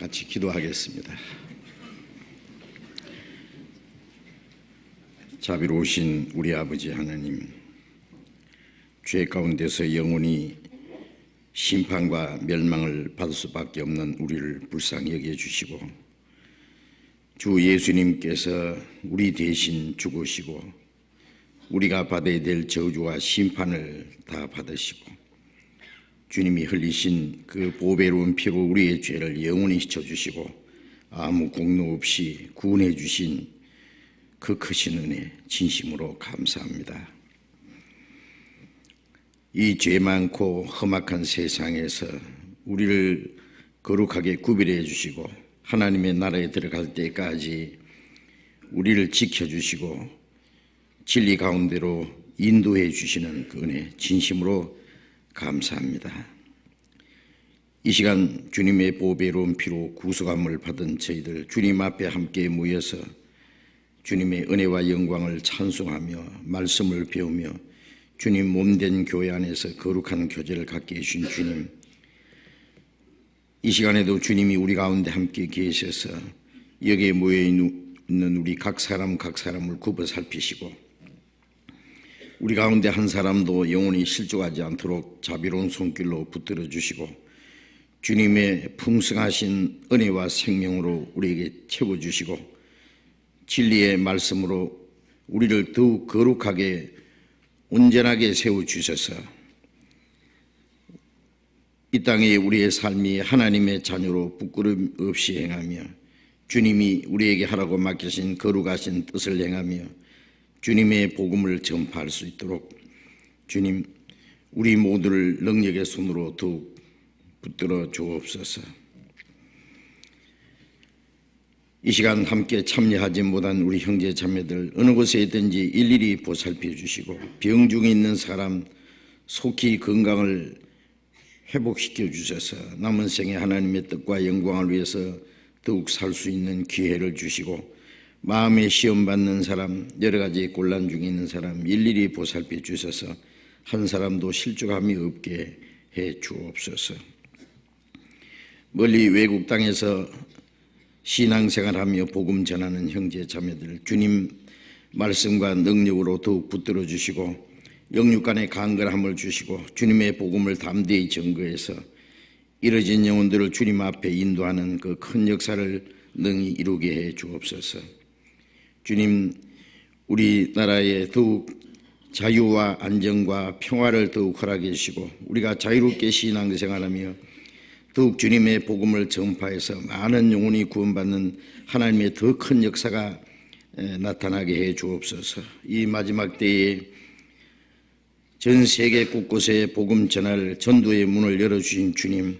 같이 기도하겠습니다. 자비로우신 우리 아버지 하나님, 죄 가운데서 영원히 심판과 멸망을 받을 수밖에 없는 우리를 불쌍히 여겨주시고, 주 예수님께서 우리 대신 죽으시고 우리가 받아야 될 저주와 심판을 다 받으시고, 주님이 흘리신 그 보배로운 피로 우리의 죄를 영원히 씻어주시고 아무 공로 없이 구원해 주신 그 크신 은혜 진심으로 감사합니다. 이 죄 많고 험악한 세상에서 우리를 거룩하게 구별해 주시고 하나님의 나라에 들어갈 때까지 우리를 지켜주시고 진리 가운데로 인도해 주시는 그 은혜 진심으로 감사합니다. 이 시간 주님의 보배로운 피로 구속함을 받은 저희들 주님 앞에 함께 모여서 주님의 은혜와 영광을 찬송하며 말씀을 배우며 주님 몸된 교회 안에서 거룩한 교제를 갖게 해주신 주님, 이 시간에도 주님이 우리 가운데 함께 계셔서 여기에 모여있는 우리 각 사람을 굽어 살피시고 우리 가운데 한 사람도 영원히 실족하지 않도록 자비로운 손길로 붙들어 주시고 주님의 풍성하신 은혜와 생명으로 우리에게 채워주시고 진리의 말씀으로 우리를 더욱 거룩하게 온전하게 세워주셔서 이 땅에 우리의 삶이 하나님의 자녀로 부끄럼 없이 행하며 주님이 우리에게 하라고 맡기신 거룩하신 뜻을 행하며 주님의 복음을 전파할 수 있도록 주님, 우리 모두를 능력의 손으로 더욱 붙들어 주옵소서. 이 시간 함께 참여하지 못한 우리 형제 자매들 어느 곳에 있든지 일일이 보살펴 주시고 병중에 있는 사람 속히 건강을 회복시켜 주셔서 남은 생에 하나님의 뜻과 영광을 위해서 더욱 살 수 있는 기회를 주시고 마음에 시험받는 사람, 여러 가지 곤란 중에 있는 사람 일일이 보살펴 주셔서 한 사람도 실족함이 없게 해 주옵소서. 멀리 외국 땅에서 신앙생활하며 복음 전하는 형제 자매들 주님 말씀과 능력으로 더욱 붙들어 주시고 영육간의 강건함을 주시고 주님의 복음을 담대히 증거해서 이뤄진 영혼들을 주님 앞에 인도하는 그 큰 역사를 능히 이루게 해 주옵소서. 주님, 우리나라에 더욱 자유와 안정과 평화를 더욱 허락해 주시고 우리가 자유롭게 신앙생활하며 더욱 주님의 복음을 전파해서 많은 영혼이 구원받는 하나님의 더 큰 역사가 나타나게 해 주옵소서. 이 마지막 때에 전 세계 곳곳에 복음 전할 전도의 문을 열어주신 주님,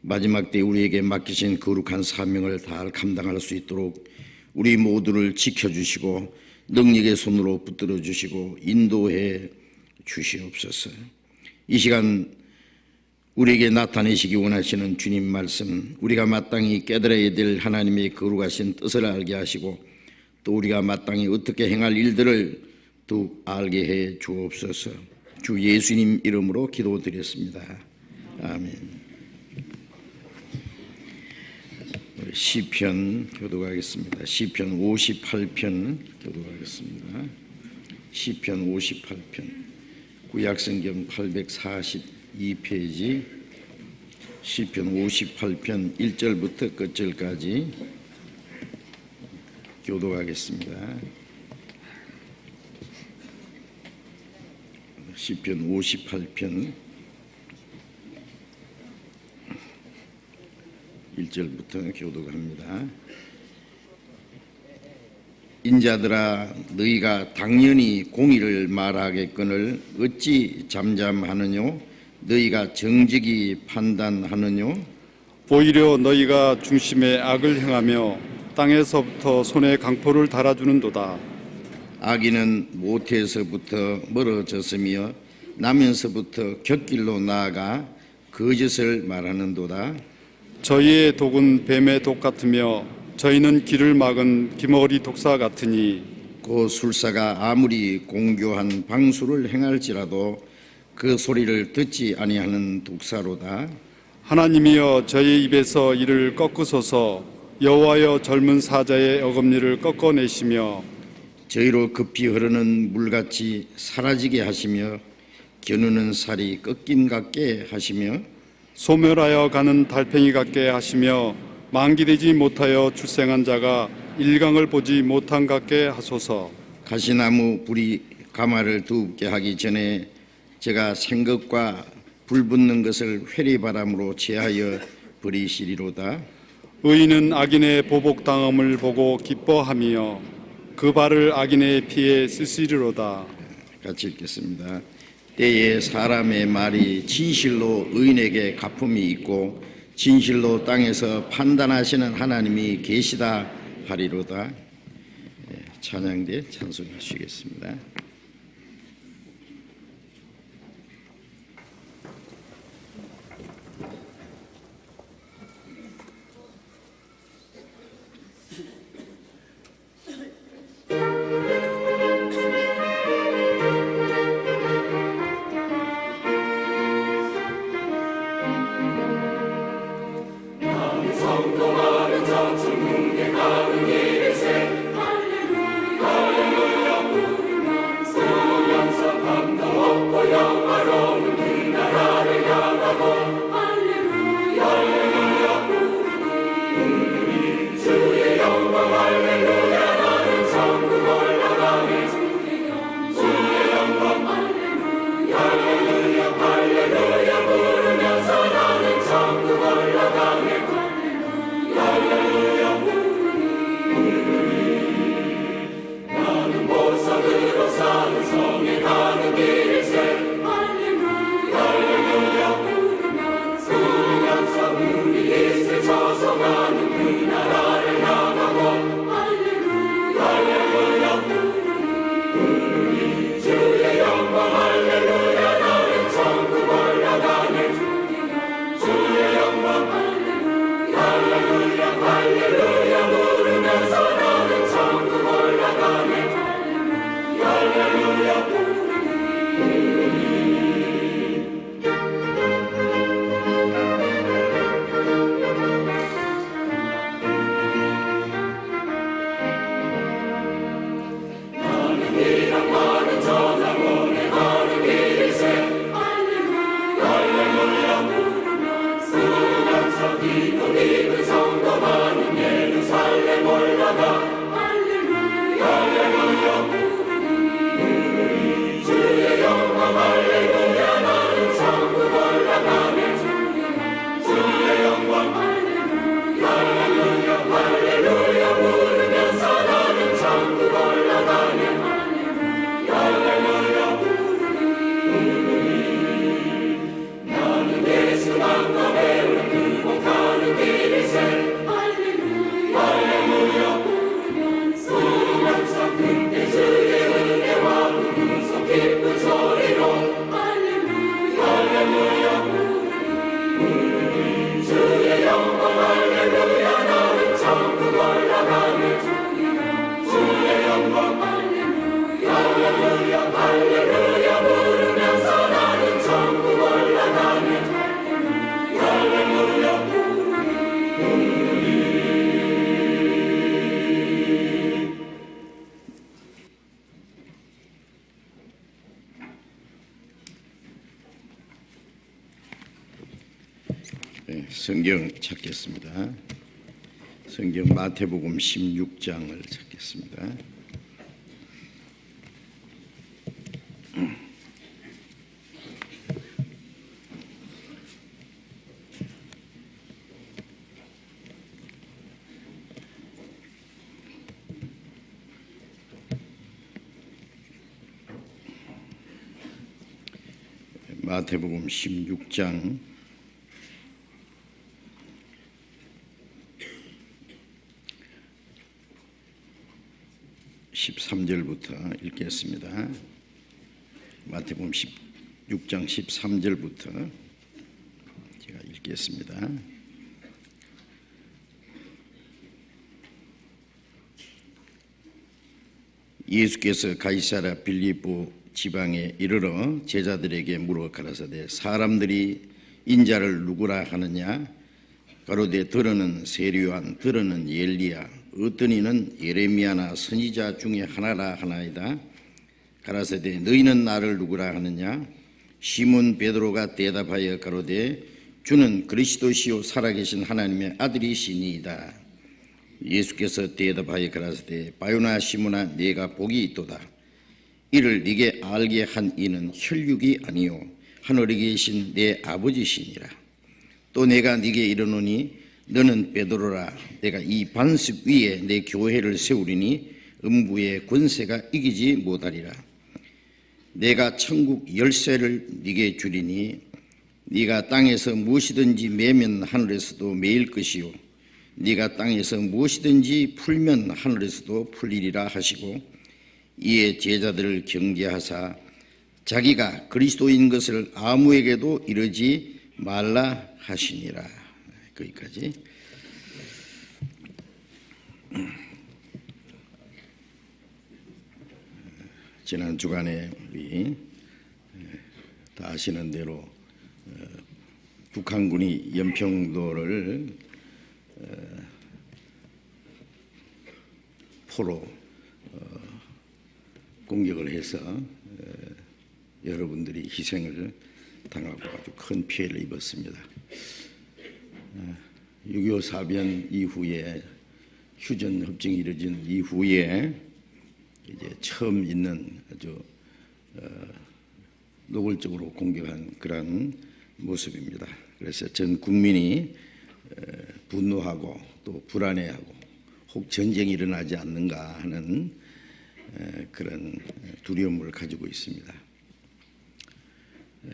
마지막 때 우리에게 맡기신 거룩한 사명을 다 감당할 수 있도록 우리 모두를 지켜주시고 능력의 손으로 붙들어 주시고 인도해 주시옵소서. 이 시간 우리에게 나타내시기 원하시는 주님 말씀, 우리가 마땅히 깨달아야 될 하나님의 거룩하신 뜻을 알게 하시고 또 우리가 마땅히 어떻게 행할 일들을 더욱 알게 해 주옵소서. 주 예수님 이름으로 기도드렸습니다. 아멘. 시편 교독하겠습니다. 시편 58편 교독하겠습니다. 시편 58편 구약성경 842페이지 시편 58편 1절부터 끝절까지 교독하겠습니다. 시편 58편 1절부터 교독합니다. 인자들아, 너희가 당연히 공의를 말하겠거늘 어찌 잠잠하느뇨? 너희가 정직히 판단하느뇨? 오히려 너희가 중심에 악을 행하며 땅에서부터 손에 강포를 달아주는도다. 악인은 모태에서부터 멀어졌으며 나면서부터 곁길로 나아가 거짓을 말하는도다. 저희의 독은 뱀의 독 같으며 저희는 길을 막은 기머리 독사 같으니 그 술사가 아무리 공교한 방수를 행할지라도 그 소리를 듣지 아니하는 독사로다. 하나님이여 저희 입에서 이를 꺾으소서. 여호와여 젊은 사자의 어금니를 꺾어내시며 저희로 급히 흐르는 물같이 사라지게 하시며 겨누는 살이 꺾임 같게 하시며 소멸하여 가는 달팽이 같게 하시며 만기되지 못하여 출생한 자가 일강을 보지 못한 같게 하소서. 가시나무 불이 가마를 두껍게 하기 전에 제가 생것과 불 붙는 것을 회리바람으로 제하여 버리시리로다. 의인은 악인의 보복당함을 보고 기뻐하며 그 발을 악인의 피에 쓰시리로다. 같이 읽겠습니다. 때에 사람의 말이 진실로 의인에게 갚음이 있고 진실로 땅에서 판단하시는 하나님이 계시다 하리로다. 찬양대 찬송하시겠습니다. 성경 찾겠습니다. 성경 마태복음 16장을 찾겠습니다. 마태복음 16장 13절부터 읽겠습니다. 마태복음 16장 13절부터 제가 읽겠습니다. 예수께서 가이사랴 빌립보 지방에 이르러 제자들에게 물어 가라사대 사람들이 인자를 누구라 하느냐? 가로되 들어는 세류한 들어는 엘리야 어떤 이는 예레미야나 선지자 중에 하나라 하나이다. 가라사대 너희는 나를 누구라 하느냐? 시몬 베드로가 대답하여 가로되 주는 그리스도시요 살아계신 하나님의 아들이시니이다. 예수께서 대답하여 가라사대 바요나 시몬아 네가 복이 있도다. 이를 네게 알게 한 이는 혈육이 아니요 하늘에 계신 내 아버지시니라. 또 내가 네게 이르노니 너는 베드로라. 내가 이 반석 위에 내 교회를 세우리니 음부의 권세가 이기지 못하리라. 내가 천국 열쇠를 네게 주리니 네가 땅에서 무엇이든지 매면 하늘에서도 매일 것이요 네가 땅에서 무엇이든지 풀면 하늘에서도 풀리리라 하시고 이에 제자들을 경계하사 자기가 그리스도인 것을 아무에게도 이르지 말라 하시니라. 거기까지. 지난 주간에 우리 다 아시는 대로 북한군이 연평도를 포로 공격을 해서 여러분들이 희생을 당하고 아주 큰 피해를 입었습니다. 6.25 사변 이후에 휴전 협정이 이루어진 이후에 이제 처음 있는 아주 노골적으로 공격한 그런 모습입니다. 그래서 전 국민이 분노하고 또 불안해하고 혹 전쟁이 일어나지 않는가 하는 그런 두려움을 가지고 있습니다.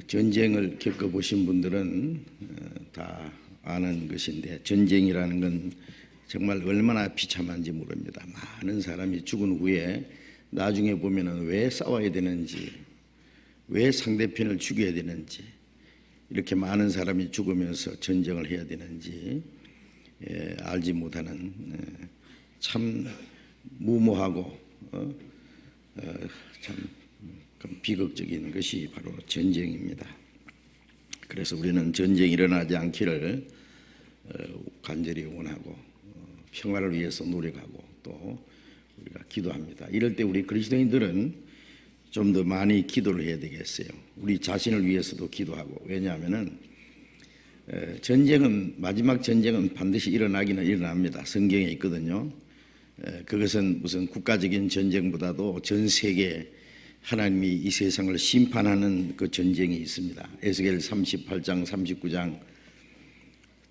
전쟁을 겪어보신 분들은 다 아는 것인데 전쟁이라는 건 정말 얼마나 비참한지 모릅니다. 많은 사람이 죽은 후에 나중에 보면은 왜 싸워야 되는지, 왜 상대편을 죽여야 되는지, 이렇게 많은 사람이 죽으면서 전쟁을 해야 되는지 알지 못하는 참 무모하고 참 비극적인 것이 바로 전쟁입니다. 그래서 우리는 전쟁이 일어나지 않기를 간절히 원하고 평화를 위해서 노력하고 또 우리가 기도합니다. 이럴 때 우리 그리스도인들은 좀 더 많이 기도를 해야 되겠어요. 우리 자신을 위해서도 기도하고. 왜냐하면은 전쟁은 마지막 전쟁은 반드시 일어나기는 일어납니다. 성경에 있거든요. 그것은 무슨 국가적인 전쟁보다도 전 세계 하나님이 이 세상을 심판하는 그 전쟁이 있습니다. 에스겔 38장 39장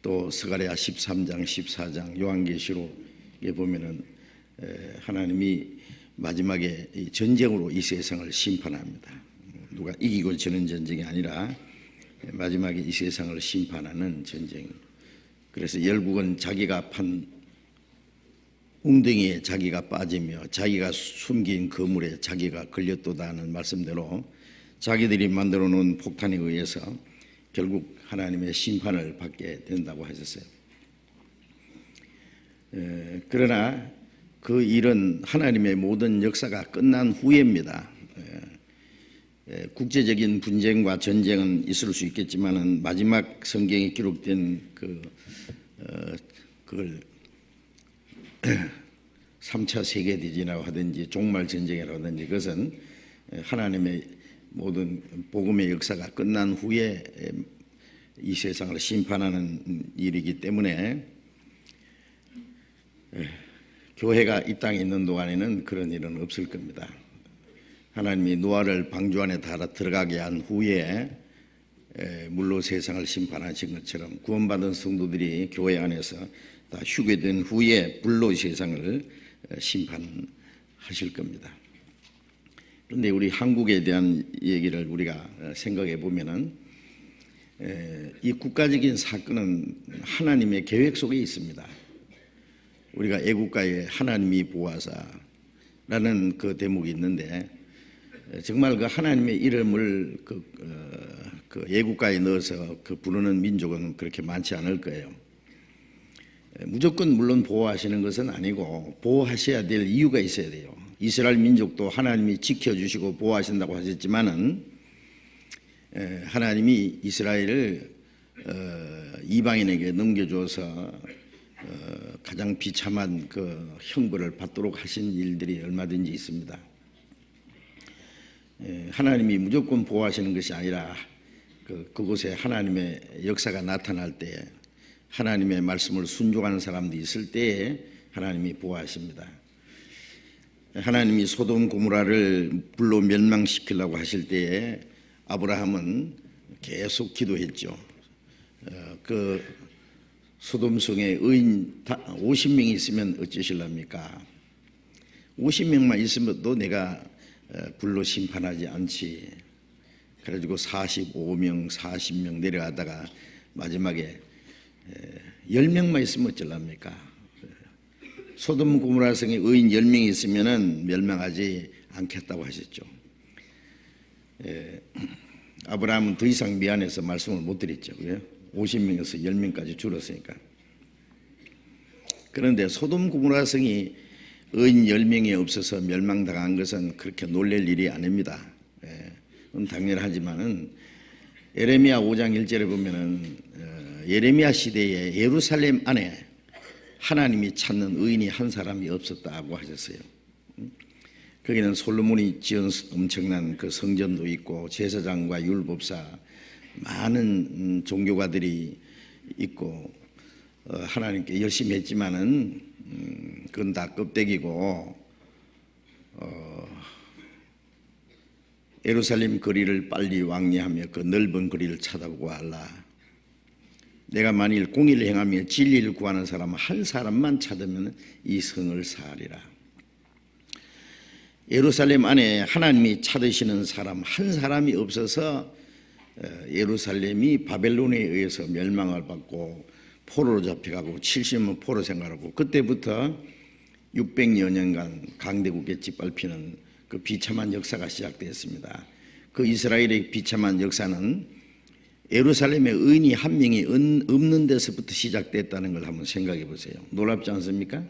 또 스가랴 13장 14장 요한계시록에 보면은 하나님이 마지막에 이 전쟁으로 이 세상을 심판합니다. 누가 이기고 지는 전쟁이 아니라 마지막에 이 세상을 심판하는 전쟁. 그래서 열국은 자기가 판 웅덩이에 자기가 빠지며 자기가 숨긴 거물에 자기가 걸렸도다 하는 말씀대로 자기들이 만들어 놓은 폭탄에 의해서 결국 하나님의 심판을 받게 된다고 하셨어요. 그러나 그 일은 하나님의 모든 역사가 끝난 후에입니다. 국제적인 분쟁과 전쟁은 있을 수 있겠지만은 마지막 성경에 기록된 그걸 3차 세계대전이라고 하든지 종말 전쟁이라고 하든지 그것은 하나님의 모든 복음의 역사가 끝난 후에 이 세상을 심판하는 일이기 때문에 교회가 이 땅에 있는 동안에는 그런 일은 없을 겁니다. 하나님이 노아를 방주 안에 들어가게 한 후에 물로 세상을 심판하신 것처럼 구원받은 성도들이 교회 안에서 다 휴게된 후에 불로 세상을 심판하실 겁니다. 그런데 우리 한국에 대한 얘기를 우리가 생각해 보면은 이 국가적인 사건은 하나님의 계획 속에 있습니다. 우리가 애국가에 하나님이 보호하사라는 그 대목이 있는데 정말 그 하나님의 이름을 그 애국가에 넣어서 그 부르는 민족은 그렇게 많지 않을 거예요. 무조건 물론 보호하시는 것은 아니고 보호하셔야 될 이유가 있어야 돼요. 이스라엘 민족도 하나님이 지켜주시고 보호하신다고 하셨지만은 하나님이 이스라엘을 이방인에게 넘겨줘서 가장 비참한 그 형벌을 받도록 하신 일들이 얼마든지 있습니다. 하나님이 무조건 보호하시는 것이 아니라 그곳에 하나님의 역사가 나타날 때, 하나님의 말씀을 순종하는 사람들이 있을 때에 하나님이 보호하십니다. 하나님이 소돔 고모라를 불로 멸망시키려고 하실 때에 아브라함은 계속 기도했죠. 그 소돔성에 의인 50명이 있으면 어쩌실랍니까? 50명만 있으면도 내가 불로 심판하지 않지. 그래가지고 45명, 40명 내려가다가 마지막에 10명만 있으면 어쩌랍니까? 소돔 고모라 성에 의인 10명이 있으면은 멸망하지 않겠다고 하셨죠. 아브라함은 더 이상 미안해서 말씀을 못 드렸죠. 그래요? 50명에서 10명까지 줄었으니까. 그런데 소돔 고모라 성이 의인 10명이 없어서 멸망당한 것은 그렇게 놀랄 일이 아닙니다. 그건 당연하지만은 예레미야 5장 1절에 보면은 예레미야 시대에 예루살렘 안에 하나님이 찾는 의인이 한 사람이 없었다고 하셨어요. 거기는 솔로몬이 지은 엄청난 그 성전도 있고 제사장과 율법사 많은 종교가들이 있고 하나님께 열심히 했지만은 그건 다 껍데기고 예루살렘 거리를 빨리 왕래하며 그 넓은 거리를 찾아보고 알라. 내가 만일 공의를 행하며 진리를 구하는 사람 한 사람만 찾으면 이 성을 사하리라. 예루살렘 안에 하나님이 찾으시는 사람 한 사람이 없어서 예루살렘이 바벨론에 의해서 멸망을 받고 포로로 잡혀가고 70년 포로 생활하고 그때부터 600여 년간 강대국에 짓밟히는 그 비참한 역사가 시작되었습니다. 그 이스라엘의 비참한 역사는 예루살렘에 의인이 한 명이 없는 데서부터 시작됐다는 걸 한번 생각해 보세요. 놀랍지 않습니까?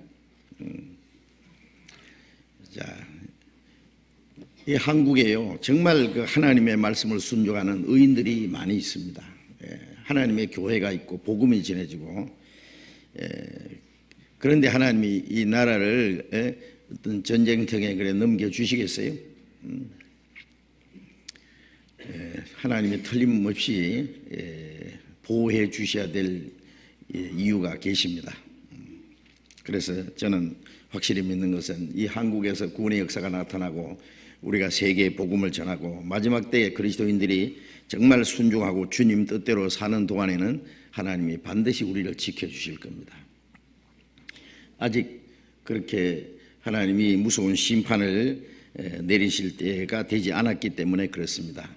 자, 이 한국에요 정말 그 하나님의 말씀을 순종하는 의인들이 많이 있습니다. 하나님의 교회가 있고 복음이 전해지고 그런데 하나님이 이 나라를 어떤 전쟁터에 그래 넘겨주시겠어요? 하나님이 틀림없이 보호해 주셔야 될 이유가 계십니다. 그래서 저는 확실히 믿는 것은 이 한국에서 구원의 역사가 나타나고 우리가 세계에 복음을 전하고 마지막 때에 그리스도인들이 정말 순종하고 주님 뜻대로 사는 동안에는 하나님이 반드시 우리를 지켜주실 겁니다. 아직 그렇게 하나님이 무서운 심판을 내리실 때가 되지 않았기 때문에 그렇습니다.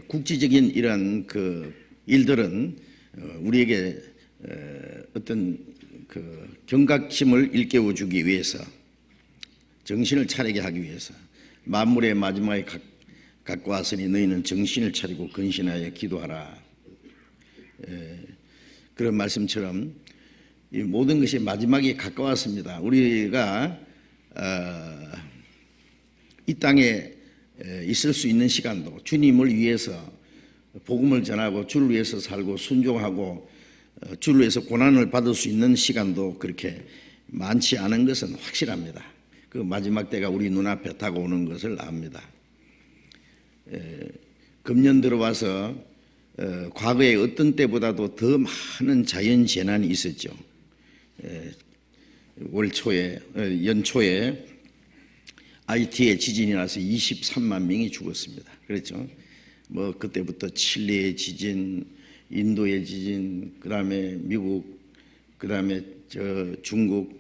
국지적인 이런 그 일들은 우리에게 어떤 그 경각심을 일깨워 주기 위해서, 정신을 차리게 하기 위해서, 만물의 마지막에 가까웠으니 너희는 정신을 차리고 근신하여 기도하라. 그런 말씀처럼 이 모든 것이 마지막에 가까웠습니다. 우리가 이 땅에 있을 수 있는 시간도 주님을 위해서 복음을 전하고 주를 위해서 살고 순종하고 주를 위해서 고난을 받을 수 있는 시간도 그렇게 많지 않은 것은 확실합니다. 그 마지막 때가 우리 눈앞에 다가오는 것을 압니다. 금년 들어와서 과거의 어떤 때보다도 더 많은 자연재난이 있었죠. 연초에 IT에 지진이 나서 23만 명이 죽었습니다. 그렇죠? 뭐 그때부터 칠레의 지진, 인도의 지진, 그다음에 미국, 그다음에 중국,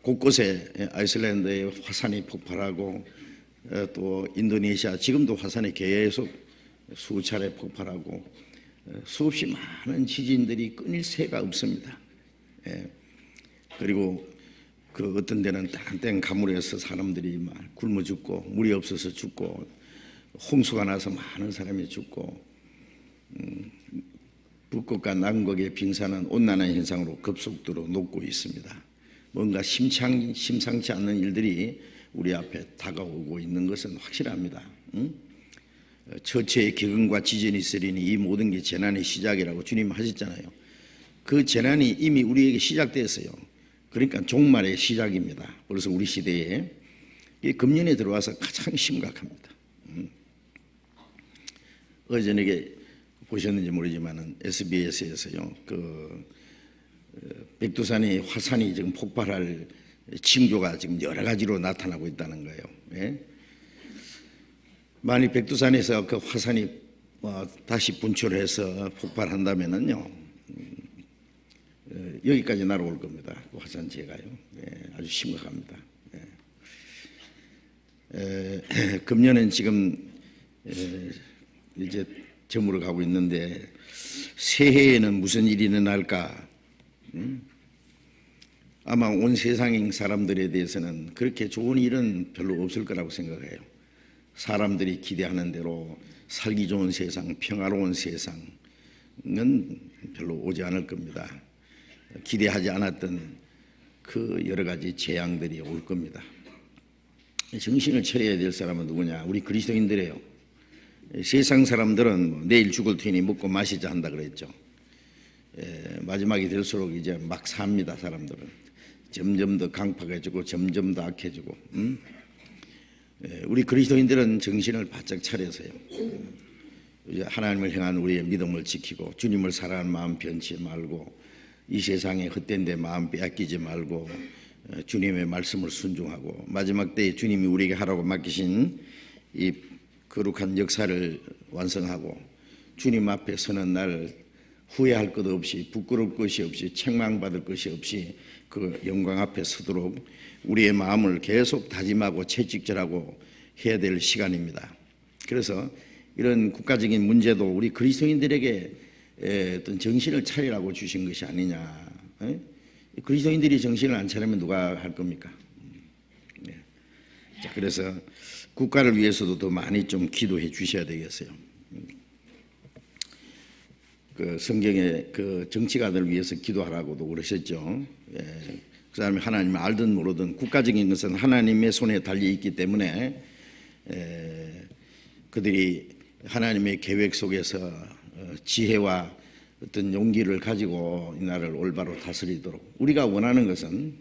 곳곳에 아이슬란드의 화산이 폭발하고 또 인도네시아 지금도 화산이 계속 수차례 폭발하고 수없이 많은 지진들이 끊일 새가 없습니다. 그리고 그 어떤 데는 땡땡 가물에서 사람들이 막 굶어 죽고 물이 없어서 죽고 홍수가 나서 많은 사람이 죽고 북극과 남극의 빙산은 온난화 현상으로 급속도로 녹고 있습니다. 뭔가 심상치 않는 일들이 우리 앞에 다가오고 있는 것은 확실합니다. 처처의 기근과 지전이 있으리니 이 모든 게 재난의 시작이라고 주님 하셨잖아요. 그 재난이 이미 우리에게 시작됐어요. 그러니까 종말의 시작입니다. 벌써 우리 시대에 금년에 들어와서 가장 심각합니다. 어제 저녁에 보셨는지 모르지만은 SBS에서요, 백두산의 화산이 지금 폭발할 징조가 지금 여러 가지로 나타나고 있다는 거예요. 예? 만일 백두산에서 그 화산이 다시 분출해서 폭발한다면은요, 여기까지 날아올 겁니다. 그 화산재가요. 예, 아주 심각합니다. 금년은 지금 이제 저물어 가고 있는데 새해에는 무슨 일이 일어날까? 아마 온 세상 사람들에 대해서는 그렇게 좋은 일은 별로 없을 거라고 생각해요. 사람들이 기대하는 대로 살기 좋은 세상, 평화로운 세상은 별로 오지 않을 겁니다. 기대하지 않았던 그 여러 가지 재앙들이 올 겁니다. 정신을 차려야 될 사람은 누구냐? 우리 그리스도인들이에요. 세상 사람들은 내일 죽을 테니 먹고 마시자 한다 그랬죠. 마지막이 될수록 이제 막 삽니다. 사람들은 점점 더 강팍해지고 점점 더 악해지고. 우리 그리스도인들은 정신을 바짝 차려서요, 이제 하나님을 향한 우리의 믿음을 지키고 주님을 사랑하는 마음 변치 말고 이 세상에 헛된 데 마음 빼앗기지 말고 주님의 말씀을 순종하고 마지막 때에 주님이 우리에게 하라고 맡기신 이 거룩한 역사를 완성하고 주님 앞에 서는 날 후회할 것 없이 부끄러울 것이 없이 책망받을 것이 없이 그 영광 앞에 서도록 우리의 마음을 계속 다짐하고 채찍질하고 해야 될 시간입니다. 그래서 이런 국가적인 문제도 우리 그리스도인들에게 어떤 정신을 차리라고 주신 것이 아니냐. 그리스도인들이 정신을 안 차리면 누가 할 겁니까? 자, 그래서 국가를 위해서도 더 많이 좀 기도해 주셔야 되겠어요. 그 성경에 그 정치가들 위해서 기도하라고도 그러셨죠. 그 사람이 하나님을 알든 모르든 국가적인 것은 하나님의 손에 달려 있기 때문에 그들이 하나님의 계획 속에서 지혜와 어떤 용기를 가지고 이 나라를 올바로 다스리도록, 우리가 원하는 것은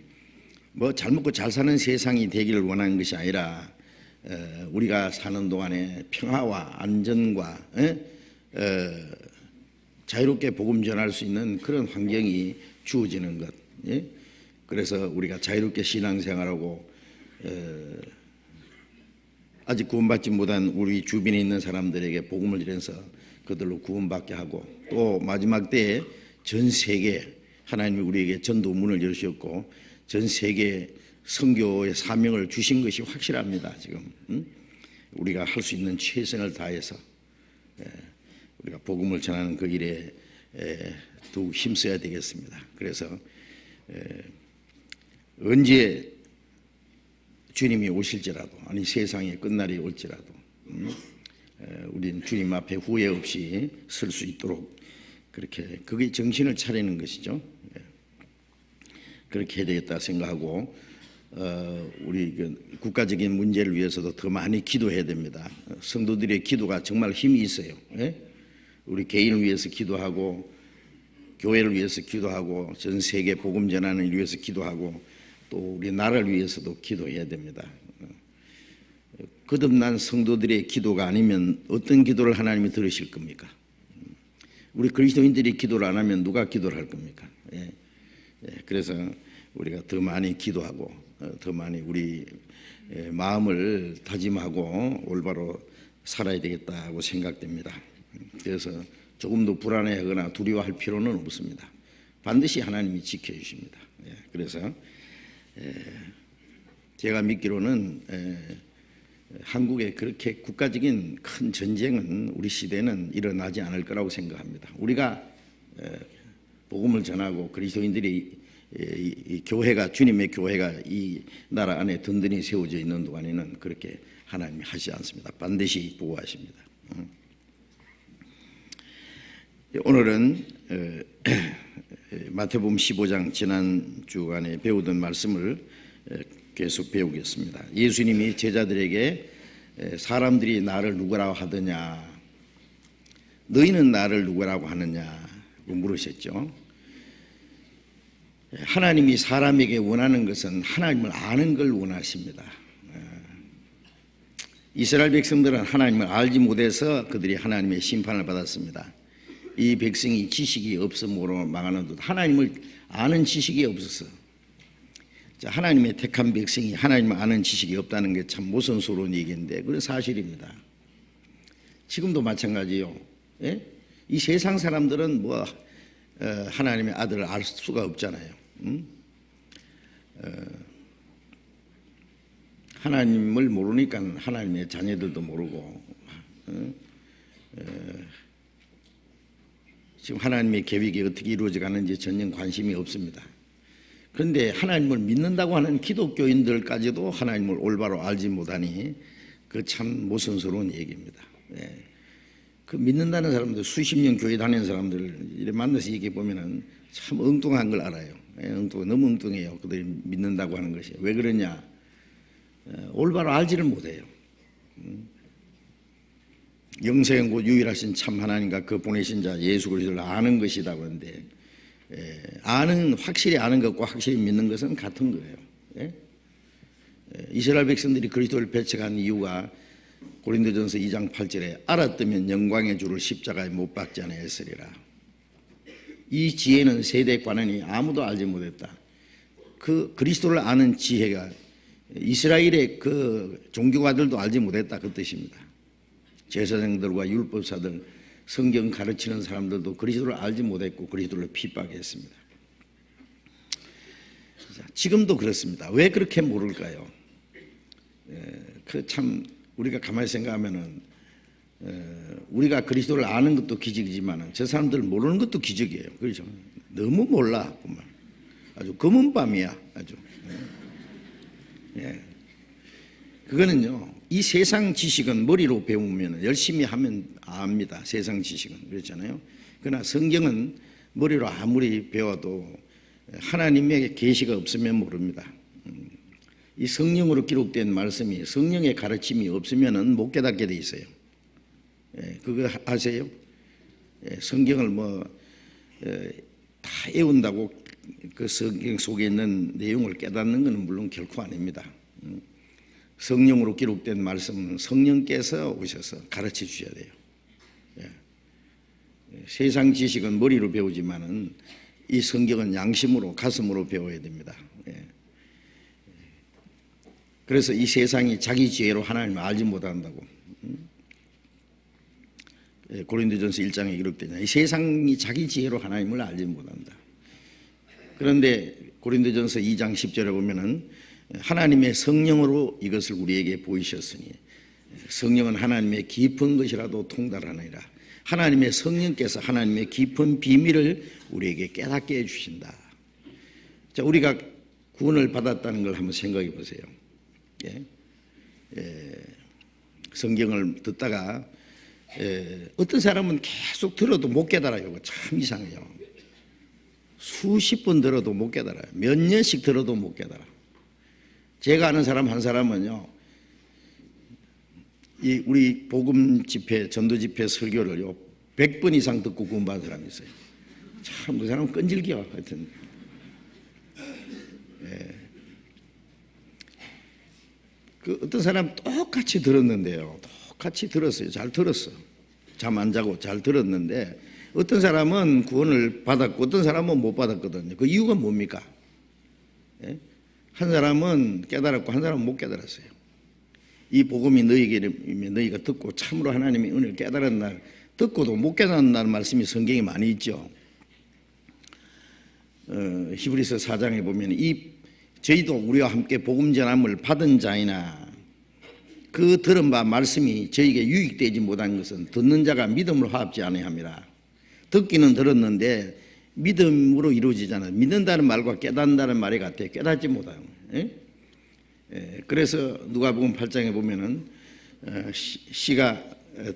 뭐 잘 먹고 잘 사는 세상이 되기를 원하는 것이 아니라 우리가 사는 동안에 평화와 안전과 자유롭게 복음 전할 수 있는 그런 환경이 주어지는 것. 그래서 우리가 자유롭게 신앙생활하고 아직 구원받지 못한 우리 주변에 있는 사람들에게 복음을 전해서 그들로 구원받게 하고, 또 마지막 때에 전 세계 하나님이 우리에게 전도문을 열으셨고 전 세계 선교의 사명을 주신 것이 확실합니다. 지금 우리가 할 수 있는 최선을 다해서 우리가 복음을 전하는 그 일에 더욱 힘써야 되겠습니다. 그래서 언제 주님이 오실지라도, 아니 세상의 끝날이 올지라도 우리는 주님 앞에 후회 없이 설 수 있도록 그렇게, 그게 정신을 차리는 것이죠. 그렇게 해야 되겠다 생각하고 우리 국가적인 문제를 위해서도 더 많이 기도해야 됩니다. 성도들의 기도가 정말 힘이 있어요. 우리 개인을 위해서 기도하고 교회를 위해서 기도하고 전 세계 복음 전하는 일 위해서 기도하고 또 우리 나라를 위해서도 기도해야 됩니다. 거듭난 성도들의 기도가 아니면 어떤 기도를 하나님이 들으실 겁니까? 우리 그리스도인들이 기도를 안 하면 누가 기도를 할 겁니까? 그래서 우리가 더 많이 기도하고 더 많이 우리 마음을 다짐하고 올바로 살아야 되겠다고 생각됩니다. 그래서 조금도 불안해하거나 두려워할 필요는 없습니다. 반드시 하나님이 지켜주십니다. 그래서 제가 믿기로는 한국에 그렇게 국가적인 큰 전쟁은 우리 시대는 일어나지 않을 거라고 생각합니다. 우리가 복음을 전하고 그리스도인들이 이 교회가, 주님의 교회가 이 나라 안에 든든히 세워져 있는 동안에는 그렇게 하나님이 하시지 않습니다. 반드시 보호하십니다. 오늘은 마태복음 15장 지난 주간에 배우던 말씀을 계속 배우겠습니다. 예수님이 제자들에게 사람들이 나를 누구라고 하더냐, 너희는 나를 누구라고 하느냐 물으셨죠. 하나님이 사람에게 원하는 것은 하나님을 아는 걸 원하십니다. 이스라엘 백성들은 하나님을 알지 못해서 그들이 하나님의 심판을 받았습니다. 이 백성이 지식이 없음으로 망하는 듯 하나님을 아는 지식이 없어서, 하나님의 택한 백성이 하나님을 아는 지식이 없다는 게 참 모순스러운 얘기인데 그건 사실입니다. 지금도 마찬가지요. 예? 이 세상 사람들은 하나님의 아들을 알 수가 없잖아요. 하나님을 모르니까 하나님의 자녀들도 모르고, 지금 하나님의 계획이 어떻게 이루어져 가는지 전혀 관심이 없습니다. 그런데 하나님을 믿는다고 하는 기독교인들까지도 하나님을 올바로 알지 못하니 그 참 모순스러운 얘기입니다. 그 믿는다는 사람들, 수십 년 교회 다니는 사람들 이렇게 만나서 얘기해 보면은 참 엉뚱한 걸 알아요. 너무 엉뚱해요. 그들이 믿는다고 하는 것이. 왜 그러냐? 올바로 알지를 못해요. 영생 곧 유일하신 참 하나님과 그 보내신 자 예수 그리스도를 아는 것이다 그런데, 확실히 아는 것과 확실히 믿는 것은 같은 거예요. 이스라엘 백성들이 그리스도를 배척한 이유가 고린도전서 2장 8절에 알았다면 영광의 주를 십자가에 못 박지 아니하였으리라. 이 지혜는 세대 관원이 아무도 알지 못했다. 그 그리스도를 아는 지혜가 이스라엘의 그 종교가들도 알지 못했다 그 뜻입니다. 제사장들과 율법사들, 성경 가르치는 사람들도 그리스도를 알지 못했고 그리스도를 핍박했습니다. 지금도 그렇습니다. 왜 그렇게 모를까요? 참 우리가 가만히 생각하면은 우리가 그리스도를 아는 것도 기적이지만 저 사람들 모르는 것도 기적이에요. 그렇죠? 너무 몰라. 정말. 아주 검은 밤이야. 아주. 그거는요, 이 세상 지식은 머리로 배우면 열심히 하면 압니다. 세상 지식은. 그렇잖아요. 그러나 성경은 머리로 아무리 배워도 하나님의 계시가 없으면 모릅니다. 이 성령으로 기록된 말씀이 성령의 가르침이 없으면 못 깨닫게 돼 있어요. 그거 아세요? 성경을 다 외운다고 그 성경 속에 있는 내용을 깨닫는 것은 물론 결코 아닙니다. 성령으로 기록된 말씀은 성령께서 오셔서 가르쳐 주셔야 돼요. 세상 지식은 머리로 배우지만은 이 성경은 양심으로 가슴으로 배워야 됩니다. 그래서 이 세상이 자기 지혜로 하나님을 알지 못한다고. 고린도전서 1장에 기록되냐. 이 세상이 자기 지혜로 하나님을 알지 못한다. 그런데 고린도전서 2장 10절에 보면은 하나님의 성령으로 이것을 우리에게 보이셨으니 성령은 하나님의 깊은 것이라도 통달하느니라. 하나님의 성령께서 하나님의 깊은 비밀을 우리에게 깨닫게 해주신다. 자, 우리가 구원을 받았다는 걸 한번 생각해 보세요. 성경을 듣다가 어떤 사람은 계속 들어도 못 깨달아요. 참 이상해요. 수십 번 들어도 못 깨달아요. 몇 년씩 들어도 못 깨달아. 제가 아는 사람 한 사람은요, 우리 복음 집회, 전도 집회 설교를요 100번 이상 듣고 구원받은 사람이 있어요. 참 그 사람은 끈질겨. 하여튼 그 어떤 사람 똑같이 들었는데요, 똑같이 들었어요. 잘 들었어. 잠 안 자고 잘 들었는데 어떤 사람은 구원을 받았고 어떤 사람은 못 받았거든요. 그 이유가 뭡니까? 한 사람은 깨달았고 한 사람은 못 깨달았어요. 이 복음이 너희가 듣고 참으로 하나님의 은혜를 깨달은 날, 듣고도 못 깨닫는다는 말씀이 성경에 많이 있죠. 히브리서 4장에 보면 저희도 우리와 함께 복음 전함을 받은 자이나 그 들은 바 말씀이 저에게 유익되지 못한 것은 듣는 자가 믿음으로 화합지 아니함이라. 듣기는 들었는데 믿음으로 이루어지잖아요. 믿는다는 말과 깨닫는다는 말이 같아요. 깨닫지 못하는 거예요. 그래서 누가복음 8장에 보면은 씨가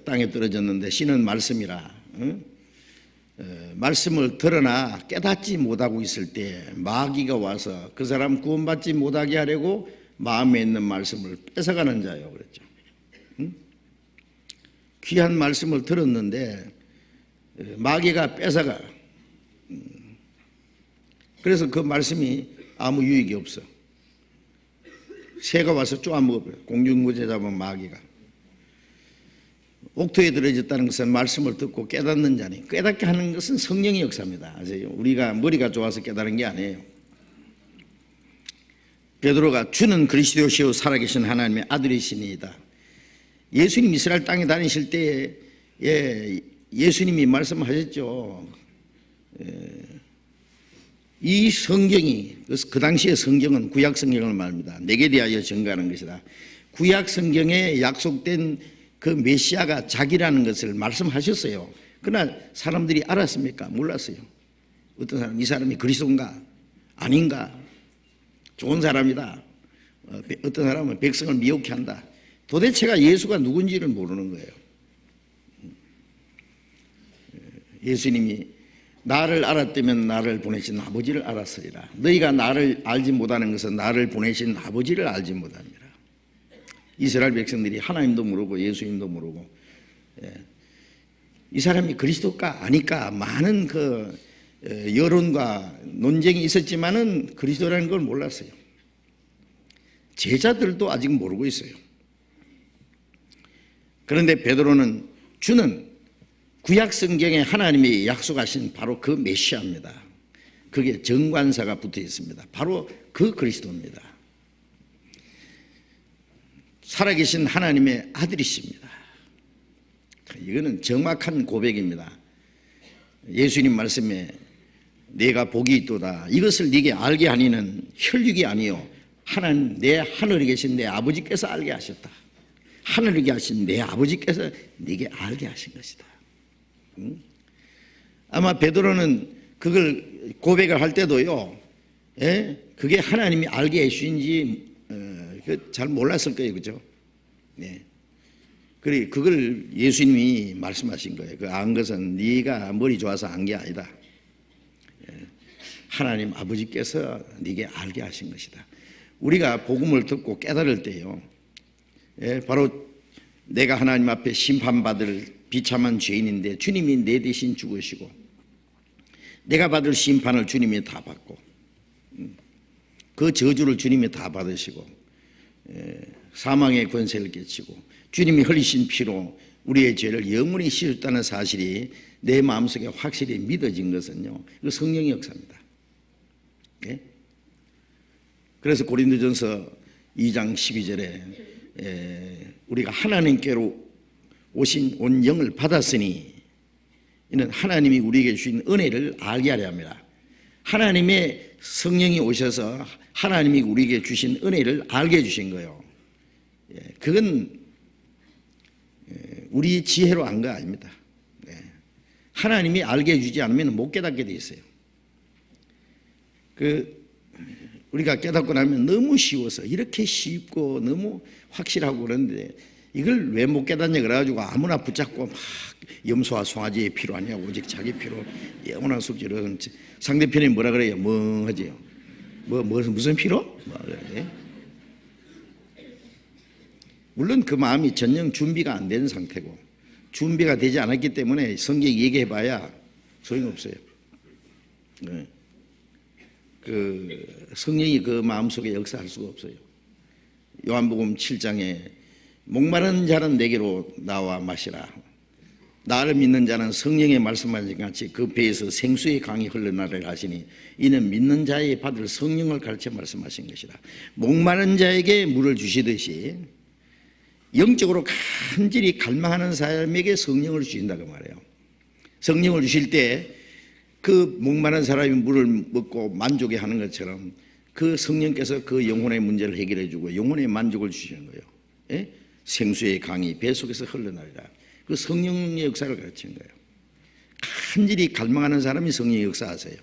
땅에 떨어졌는데 씨는 말씀이라. 말씀을 들으나 깨닫지 못하고 있을 때 마귀가 와서 그 사람 구원받지 못하게 하려고 마음에 있는 말씀을 뺏어가는 자예요. 그랬죠. 귀한 말씀을 들었는데 마귀가 뺏어가. 그래서 그 말씀이 아무 유익이 없어. 새가 와서 쪼아먹어버려. 공중무제 잡은 마귀가. 옥토에 들어졌다는 것은 말씀을 듣고 깨닫는 자니, 깨닫게 하는 것은 성령의 역사입니다. 아세요? 우리가 머리가 좋아서 깨달은 게 아니에요. 베드로가 주는 그리스도시요 살아계신 하나님의 아들이시니이다. 예수님 이스라엘 땅에 다니실 때에 예수님이 말씀하셨죠. 이 성경이, 그 당시의 성경은 구약 성경을 말합니다. 내게 대하여 증거하는 것이다. 구약 성경에 약속된 그 메시아가 자기라는 것을 말씀하셨어요. 그러나 사람들이 알았습니까? 몰랐어요. 어떤 사람, 이 사람이 그리스도인가? 아닌가? 좋은 사람이다. 어떤 사람은 백성을 미혹해 한다. 도대체가 예수가 누군지를 모르는 거예요. 예수님이 나를 알았다면 나를 보내신 아버지를 알았으리라. 너희가 나를 알지 못하는 것은 나를 보내신 아버지를 알지 못합니다. 이스라엘 백성들이 하나님도 모르고 예수님도 모르고, 이 사람이 그리스도가 아닐까 많은 그 여론과 논쟁이 있었지만은 그리스도라는 걸 몰랐어요. 제자들도 아직 모르고 있어요. 그런데 베드로는 주는 구약 성경에 하나님이 약속하신 바로 그 메시아입니다. 그게 정관사가 붙어 있습니다. 바로 그 그리스도입니다. 살아계신 하나님의 아들이십니다. 이거는 정확한 고백입니다. 예수님 말씀에 내가 복이 있도다. 이것을 네게 알게 하니는 혈육이 아니요 하나님 내 하늘에 계신 내 아버지께서 알게 하셨다. 하늘에 계신 내 아버지께서 네게 알게 하신 것이다. 아마 베드로는 그걸 고백을 할 때도요, 그게 하나님이 알게 해주신지 잘 몰랐을 거예요, 그죠? 네. 그래 그걸 예수님이 말씀하신 거예요. 그 안 것은 네가 머리 좋아서 안 게 아니다. 하나님 아버지께서 네게 알게 하신 것이다. 우리가 복음을 듣고 깨달을 때요, 바로 내가 하나님 앞에 심판받을 비참한 죄인인데 주님이 내 대신 죽으시고 내가 받을 심판을 주님이 다 받고 그 저주를 주님이 다 받으시고 사망의 권세를 끼치고 주님이 흘리신 피로 우리의 죄를 영원히 씻었다는 사실이 내 마음속에 확실히 믿어진 것은요, 그 성령의 역사입니다. 그래서 고린도전서 2장 12절에 우리가 하나님께로 오신 온 영을 받았으니 이는 하나님이 우리에게 주신 은혜를 알게 하려 합니다. 하나님의 성령이 오셔서 하나님이 우리에게 주신 은혜를 알게 해주신 거예요. 그건 우리 지혜로 안 거 아닙니다. 하나님이 알게 해주지 않으면 못 깨닫게 돼 있어요. 우리가 깨닫고 나면 너무 쉬워서 이렇게 쉽고 너무 확실하고 그런데 이걸 왜 못 깨닫냐 그래가지고 아무나 붙잡고 막 염소와 송아지의 피로 아니야 오직 자기 피로 영원한 속죄로 상대편이 뭐라 그래요? 멍하지요. 무슨 피로? 물론 그 마음이 전혀 준비가 안 된 상태고 준비가 되지 않았기 때문에 성경이 얘기해봐야 소용없어요. 그 성령이 그 마음속에 역사할 수가 없어요. 요한복음 7장에 목마른 자는 내게로 나와 마시라. 나를 믿는 자는 성령의 말씀하신 같이 그 배에서 생수의 강이 흘러나를 하시니 이는 믿는 자에 받을 성령을 가르쳐 말씀하신 것이라. 목마른 자에게 물을 주시듯이 영적으로 간절히 갈망하는 사람에게 성령을 주신다고 말해요. 성령을 주실 때 그 목마른 사람이 물을 먹고 만족해 하는 것처럼 그 성령께서 그 영혼의 문제를 해결해 주고 영혼의 만족을 주시는 거예요. 생수의 강이 배 속에서 흘러나리라. 그 성령의 역사를 가르치는 거예요. 간절히 갈망하는 사람이 성령의 역사하세요.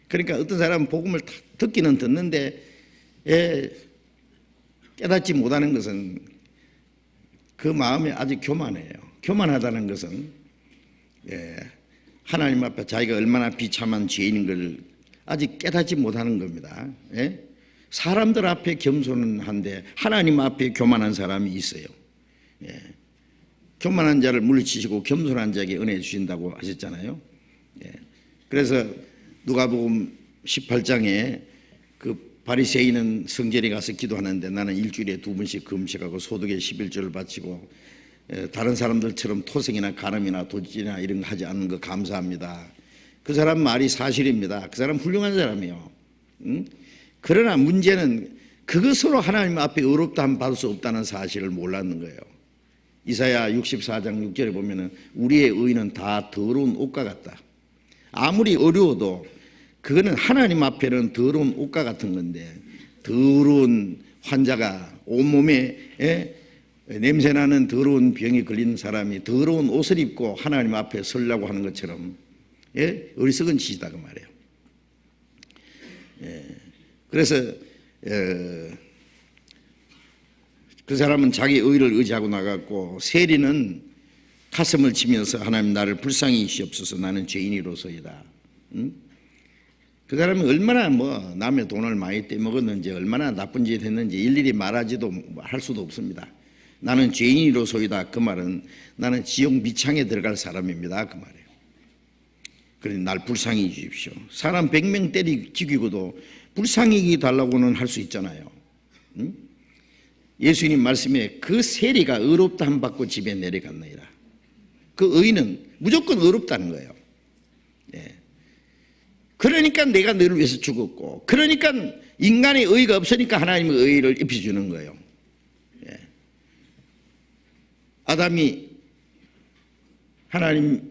그러니까 어떤 사람은 복음을 듣기는 듣는데 깨닫지 못하는 것은 그 마음이 아직 교만해요. 교만하다는 것은 하나님 앞에 자기가 얼마나 비참한 죄인인 걸 아직 깨닫지 못하는 겁니다. 사람들 앞에 겸손은 한데 하나님 앞에 교만한 사람이 있어요. 교만한 자를 물리치시고 겸손한 자에게 은혜 주신다고 하셨잖아요. 예. 그래서 누가복음 18장에 그 바리새인은 성전에 가서 기도하는데 나는 일주일에 2번씩 금식하고 소득의 11조를 바치고 다른 사람들처럼 토성이나 가늠이나 도질이나 이런 거 하지 않는 거 감사합니다. 그 사람 말이 사실입니다. 그 사람 훌륭한 사람이에요. 응? 그러나 문제는 그것으로 하나님 앞에 의롭다함 받을 수 없다는 사실을 몰랐는 거예요. 이사야 64장 6절에 보면은 우리의 의는 다 더러운 옷과 같다. 아무리 어려워도 그거는 하나님 앞에는 더러운 옷과 같은 건데, 더러운 환자가 온몸에 냄새나는 더러운 병이 걸린 사람이 더러운 옷을 입고 하나님 앞에 서려고 하는 것처럼 어리석은 짓이다 그 말이에요. 그래서 그 사람은 자기 의를 의지하고 나갔고, 세리는 가슴을 치면서 하나님 나를 불쌍히 여기시옵소서 나는 죄인이로소이다. 응? 그 사람이 얼마나 남의 돈을 많이 떼먹었는지 얼마나 나쁜 짓 했는지 일일이 말하지도 할 수도 없습니다. 나는 죄인이로소이다. 그 말은 나는 지옥 미창에 들어갈 사람입니다. 그 말이에요. 그러니 날 불쌍히 여기십시오. 사람 100명 때리 죽이고도 불쌍히 달라고는 할 수 있잖아요. 응? 예수님 말씀에 그 세리가 의롭다 함 받고 집에 내려갔느니라. 그 의는 무조건 의롭다는 거예요. 예. 그러니까 내가 너를 위해서 죽었고, 그러니까 인간의 의가 없으니까 하나님의 의를 입혀주는 거예요. 예. 아담이 하나님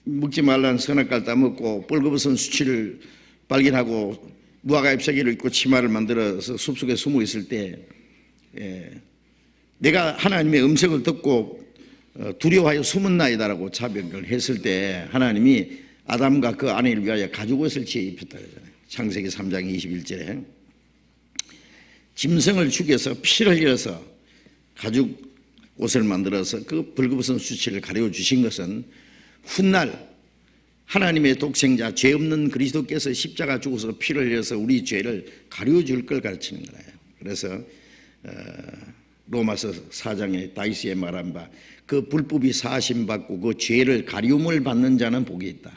먹지 말라는 선악과를 따먹고 벌거벗은 수치를 발견하고 무화과 잎사귀를 입고 치마를 만들어서 숲속에 숨어 있을 때 내가 하나님의 음성을 듣고 두려워하여 숨었나이다라고 자백을 했을 때 하나님이 아담과 그 아내를 위하여 가죽옷을 지어 입혔다 그러잖아요. 창세기 3장 21절에 짐승을 죽여서 피를 흘려서 가죽옷을 만들어서 그 벌거벗은 수치를 가려 주신 것은 훗날 하나님의 독생자 죄 없는 그리스도께서 십자가 죽어서 피를 흘려서 우리 죄를 가려줄 걸 가르치는 거예요. 그래서 로마서 4장에 다윗이 말한 바 그 불법이 사심받고 그 죄를 가리움을 받는 자는 복이 있다.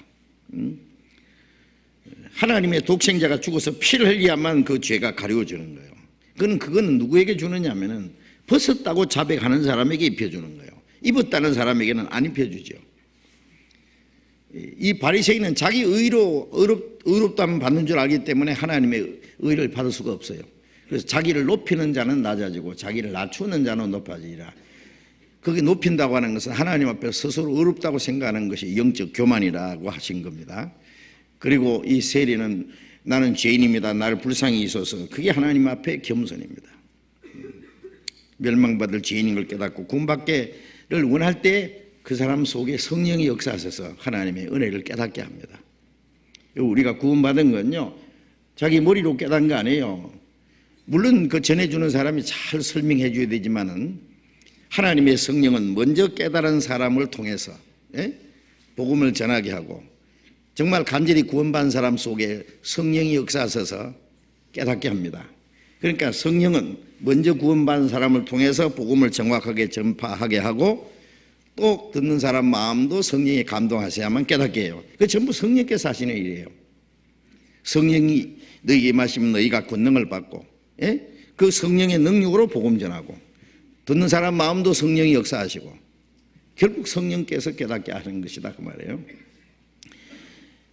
하나님의 독생자가 죽어서 피를 흘려야만 그 죄가 가려워지는 거예요. 그거는 누구에게 주느냐면은 벗었다고 자백하는 사람에게 입혀주는 거예요. 입었다는 사람에게는 안 입혀주죠. 이 바리새인은 자기 의로 의롭다면 받는 줄 알기 때문에 하나님의 의를 받을 수가 없어요. 그래서 자기를 높이는 자는 낮아지고 자기를 낮추는 자는 높아지리라. 그게 높인다고 하는 것은 하나님 앞에 스스로 의롭다고 생각하는 것이 영적 교만이라고 하신 겁니다. 그리고 이 세리는 나는 죄인입니다. 나를 불쌍히 여기소서. 그게 하나님 앞에 겸손입니다. 멸망받을 죄인인 걸 깨닫고 구원받기를 원할 때 그 사람 속에 성령이 역사하셔서 하나님의 은혜를 깨닫게 합니다. 우리가 구원받은 건요, 자기 머리로 깨닫는 거 아니에요. 물론 그 전해주는 사람이 잘 설명해 줘야 되지만은 하나님의 성령은 먼저 깨달은 사람을 통해서 복음을 전하게 하고 정말 간절히 구원받은 사람 속에 성령이 역사하셔서 깨닫게 합니다. 그러니까 성령은 먼저 구원받은 사람을 통해서 복음을 정확하게 전파하게 하고 또 듣는 사람 마음도 성령이 감동하셔야만 깨닫게 해요. 그 전부 성령께서 하시는 일이에요. 성령이 너희에게 임하시면 너희가 권능을 받고 그 성령의 능력으로 복음 전하고 듣는 사람 마음도 성령이 역사하시고 결국 성령께서 깨닫게 하는 것이다 그 말이에요.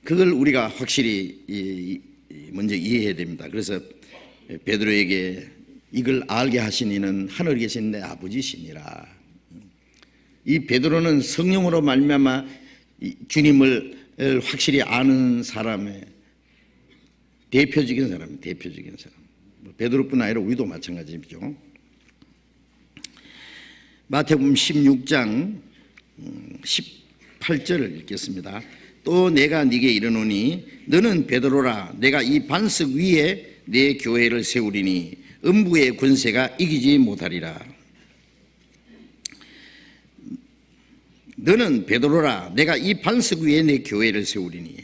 그걸 우리가 확실히 먼저 이해해야 됩니다. 그래서 베드로에게 이걸 알게 하신 이는 하늘에 계신 내 아버지시니라. 이 베드로는 성령으로 말미암아 주님을 확실히 아는 사람의 대표적인 사람. 베드로뿐 아니라 우리도 마찬가지죠. 마태복음 16장 18절을 읽겠습니다. 또 내가 네게 이르노니 너는 베드로라. 내가 이 반석 위에 내 교회를 세우리니 음부의 권세가 이기지 못하리라. 너는 베드로라. 내가 이 반석 위에 내 교회를 세우리니.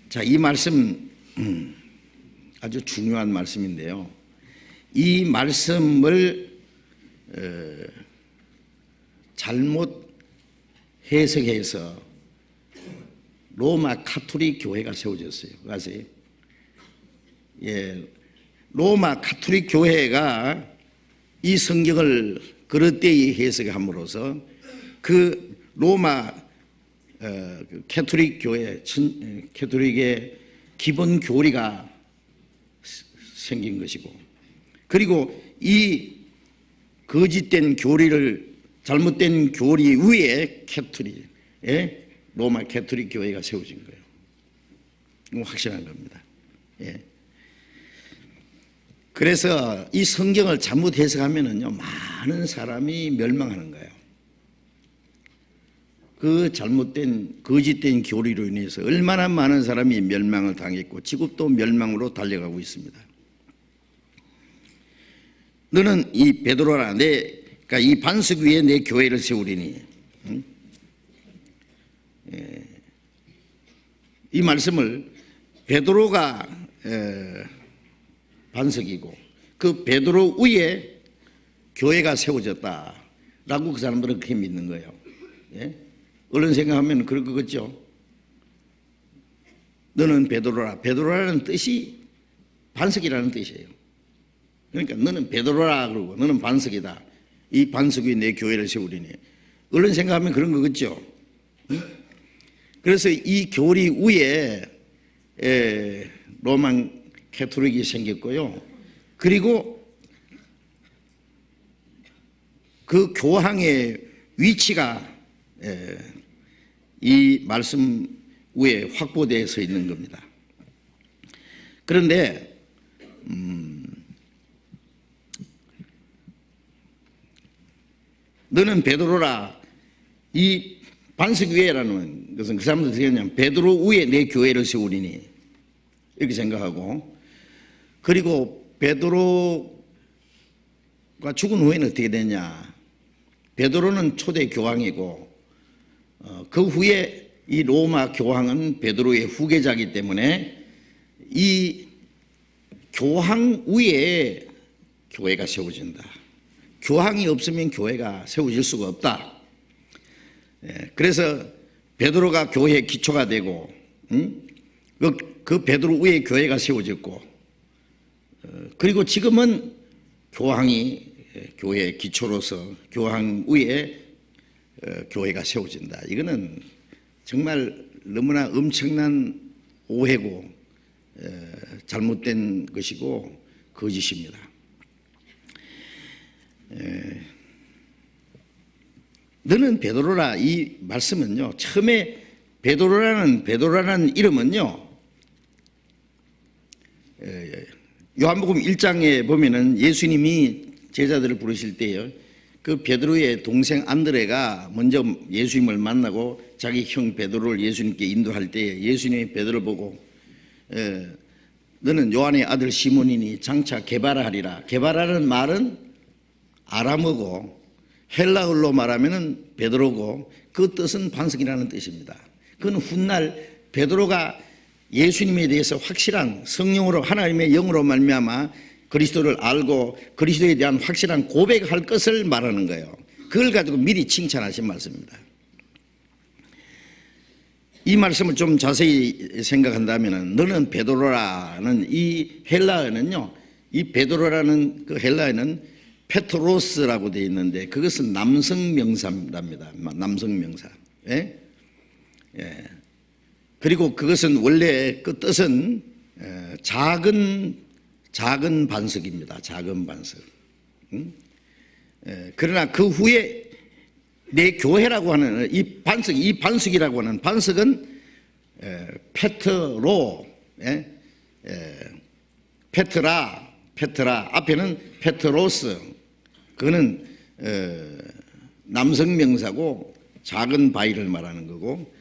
자, 이 말씀 아주 중요한 말씀인데요. 이 말씀을 잘못 해석해서 로마 가톨릭 교회가 세워졌어요. 아세요? 예, 로마 가톨릭 교회가 이 성경을 그릇되이 해석함으로써 그 로마 가톨릭 교회, 가톨릭의 기본 교리가 생긴 것이고, 그리고 이 거짓된 교리를, 잘못된 교리 위에 로마 가톨릭 교회가 세워진 거예요. 이거 확실한 겁니다. 예. 그래서 이 성경을 잘못 해석하면은요, 많은 사람이 멸망하는 거예요. 그 잘못된 거짓된 교리로 인해서 얼마나 많은 사람이 멸망을 당했고 지금도 멸망으로 달려가고 있습니다. 너는 이 베드로라, 그러니까 이 반석 위에 내 교회를 세우리니, 이 말씀을 베드로가 반석이고 그 베드로 위에 교회가 세워졌다라고 그 사람들은 그렇게 믿는 거예요. 예? 얼른 생각하면 그럴 것 같죠. 너는 베드로라. 베드로라는 뜻이 반석이라는 뜻이에요. 그러니까 너는 베드로라 그러고 너는 반석이다. 이 반석 위에 내 교회를 세우리니. 얼른 생각하면 그런 거 같죠. 그래서 이 교리 위에 로만 가톨릭이 생겼고요. 그리고 그 교황의 위치가 이 말씀 위에 확보되어 있는 겁니다. 그런데 너는 베드로라, 이 반석 위에라는 것은 그 사람들 어떻게 하냐면 베드로 위에 내 교회를 세우리니 이렇게 생각하고, 그리고 베드로가 죽은 후에는 어떻게 되냐. 베드로는 초대 교황이고 그 후에 이 로마 교황은 베드로의 후계자이기 때문에 이 교황 위에 교회가 세워진다. 교황이 없으면 교회가 세워질 수가 없다. 그래서 베드로가 교회의 기초가 되고 그 베드로 위에 교회가 세워졌고, 그리고 지금은 교황이 교회의 기초로서 교황 위에 교회가 세워진다. 이거는 정말 너무나 엄청난 오해고 잘못된 것이고 거짓입니다. 너는 베드로라, 이 말씀은요, 처음에 베드로라는 이름은요, 요한복음 1장에 보면은 예수님이 제자들을 부르실 때요, 그 베드로의 동생 안드레가 먼저 예수님을 만나고 자기 형 베드로를 예수님께 인도할 때 예수님이 베드로를 보고 너는 요한의 아들 시몬이니 장차 게바라하리라. 게바라는 말은 아람어고 헬라어로 말하면은 베드로고 그 뜻은 반석이라는 뜻입니다. 그건 훗날 베드로가 예수님에 대해서 확실한 성령으로 하나님의 영으로 말미암아 그리스도를 알고 그리스도에 대한 확실한 고백할 것을 말하는 거예요. 그걸 가지고 미리 칭찬하신 말씀입니다. 이 말씀을 좀 자세히 생각한다면 너는 베드로라는 이 헬라어는요, 이 베드로라는 그 헬라어는 페트로스라고 되어 있는데 그것은 남성 명사입니다. 남성 명사. 예? 예. 그리고 그것은 원래 그 뜻은 작은 반석입니다. 작은 반석. 그러나 그 후에 내 교회라고 하는 이 반석이라고 하는 반석은 페트로, 페트라 앞에는 페트로스. 그거는 남성 명사고 작은 바위를 말하는 거고,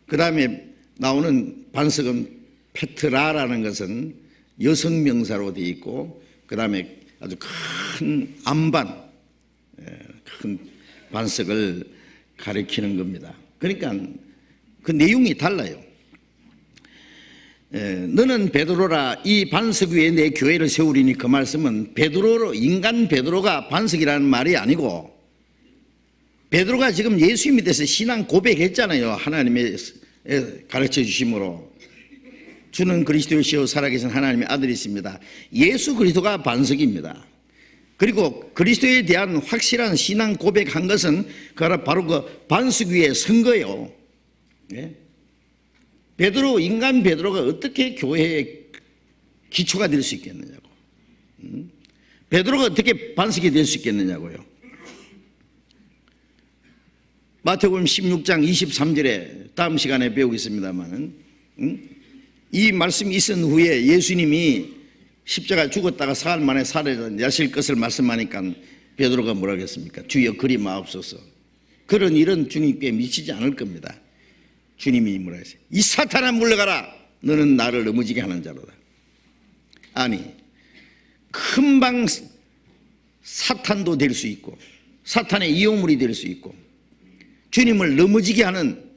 그 다음에 나오는 반석은 페트라라는 것은 여성 명사로 되어 있고, 그 다음에 아주 큰 안반, 큰 반석을 가리키는 겁니다. 그러니까 그 내용이 달라요. 너는 베드로라, 이 반석 위에 내 교회를 세우리니, 그 말씀은 인간 베드로가 반석이라는 말이 아니고 베드로가 지금 예수님에 대해서 신앙 고백했잖아요. 하나님의 가르쳐 주심으로 주는 그리스도시요 살아계신 하나님의 아들이십니다. 예수 그리스도가 반석입니다. 그리고 그리스도에 대한 확실한 신앙 고백한 것은 바로 그 반석 위에 선 거예요. 예? 인간 베드로가 어떻게 교회의 기초가 될 수 있겠느냐고. 베드로가 어떻게 반석이 될 수 있겠느냐고요. 마태복음 16장 23절에 다음 시간에 배우겠습니다만 이 말씀이 있은 후에 예수님이 십자가에 죽었다가 사흘 만에 살아나실 것을 말씀하니까 베드로가 뭐라 하겠습니까? 주여 그리 마옵소서. 그런 일은 주님께 미치지 않을 겁니다. 주님이 뭐라 했어요? 이 사탄아 물러가라. 너는 나를 넘어지게 하는 자로다. 아니 금방 사탄도 될 수 있고 사탄의 이용물이 될 수 있고 주님을 넘어지게 하는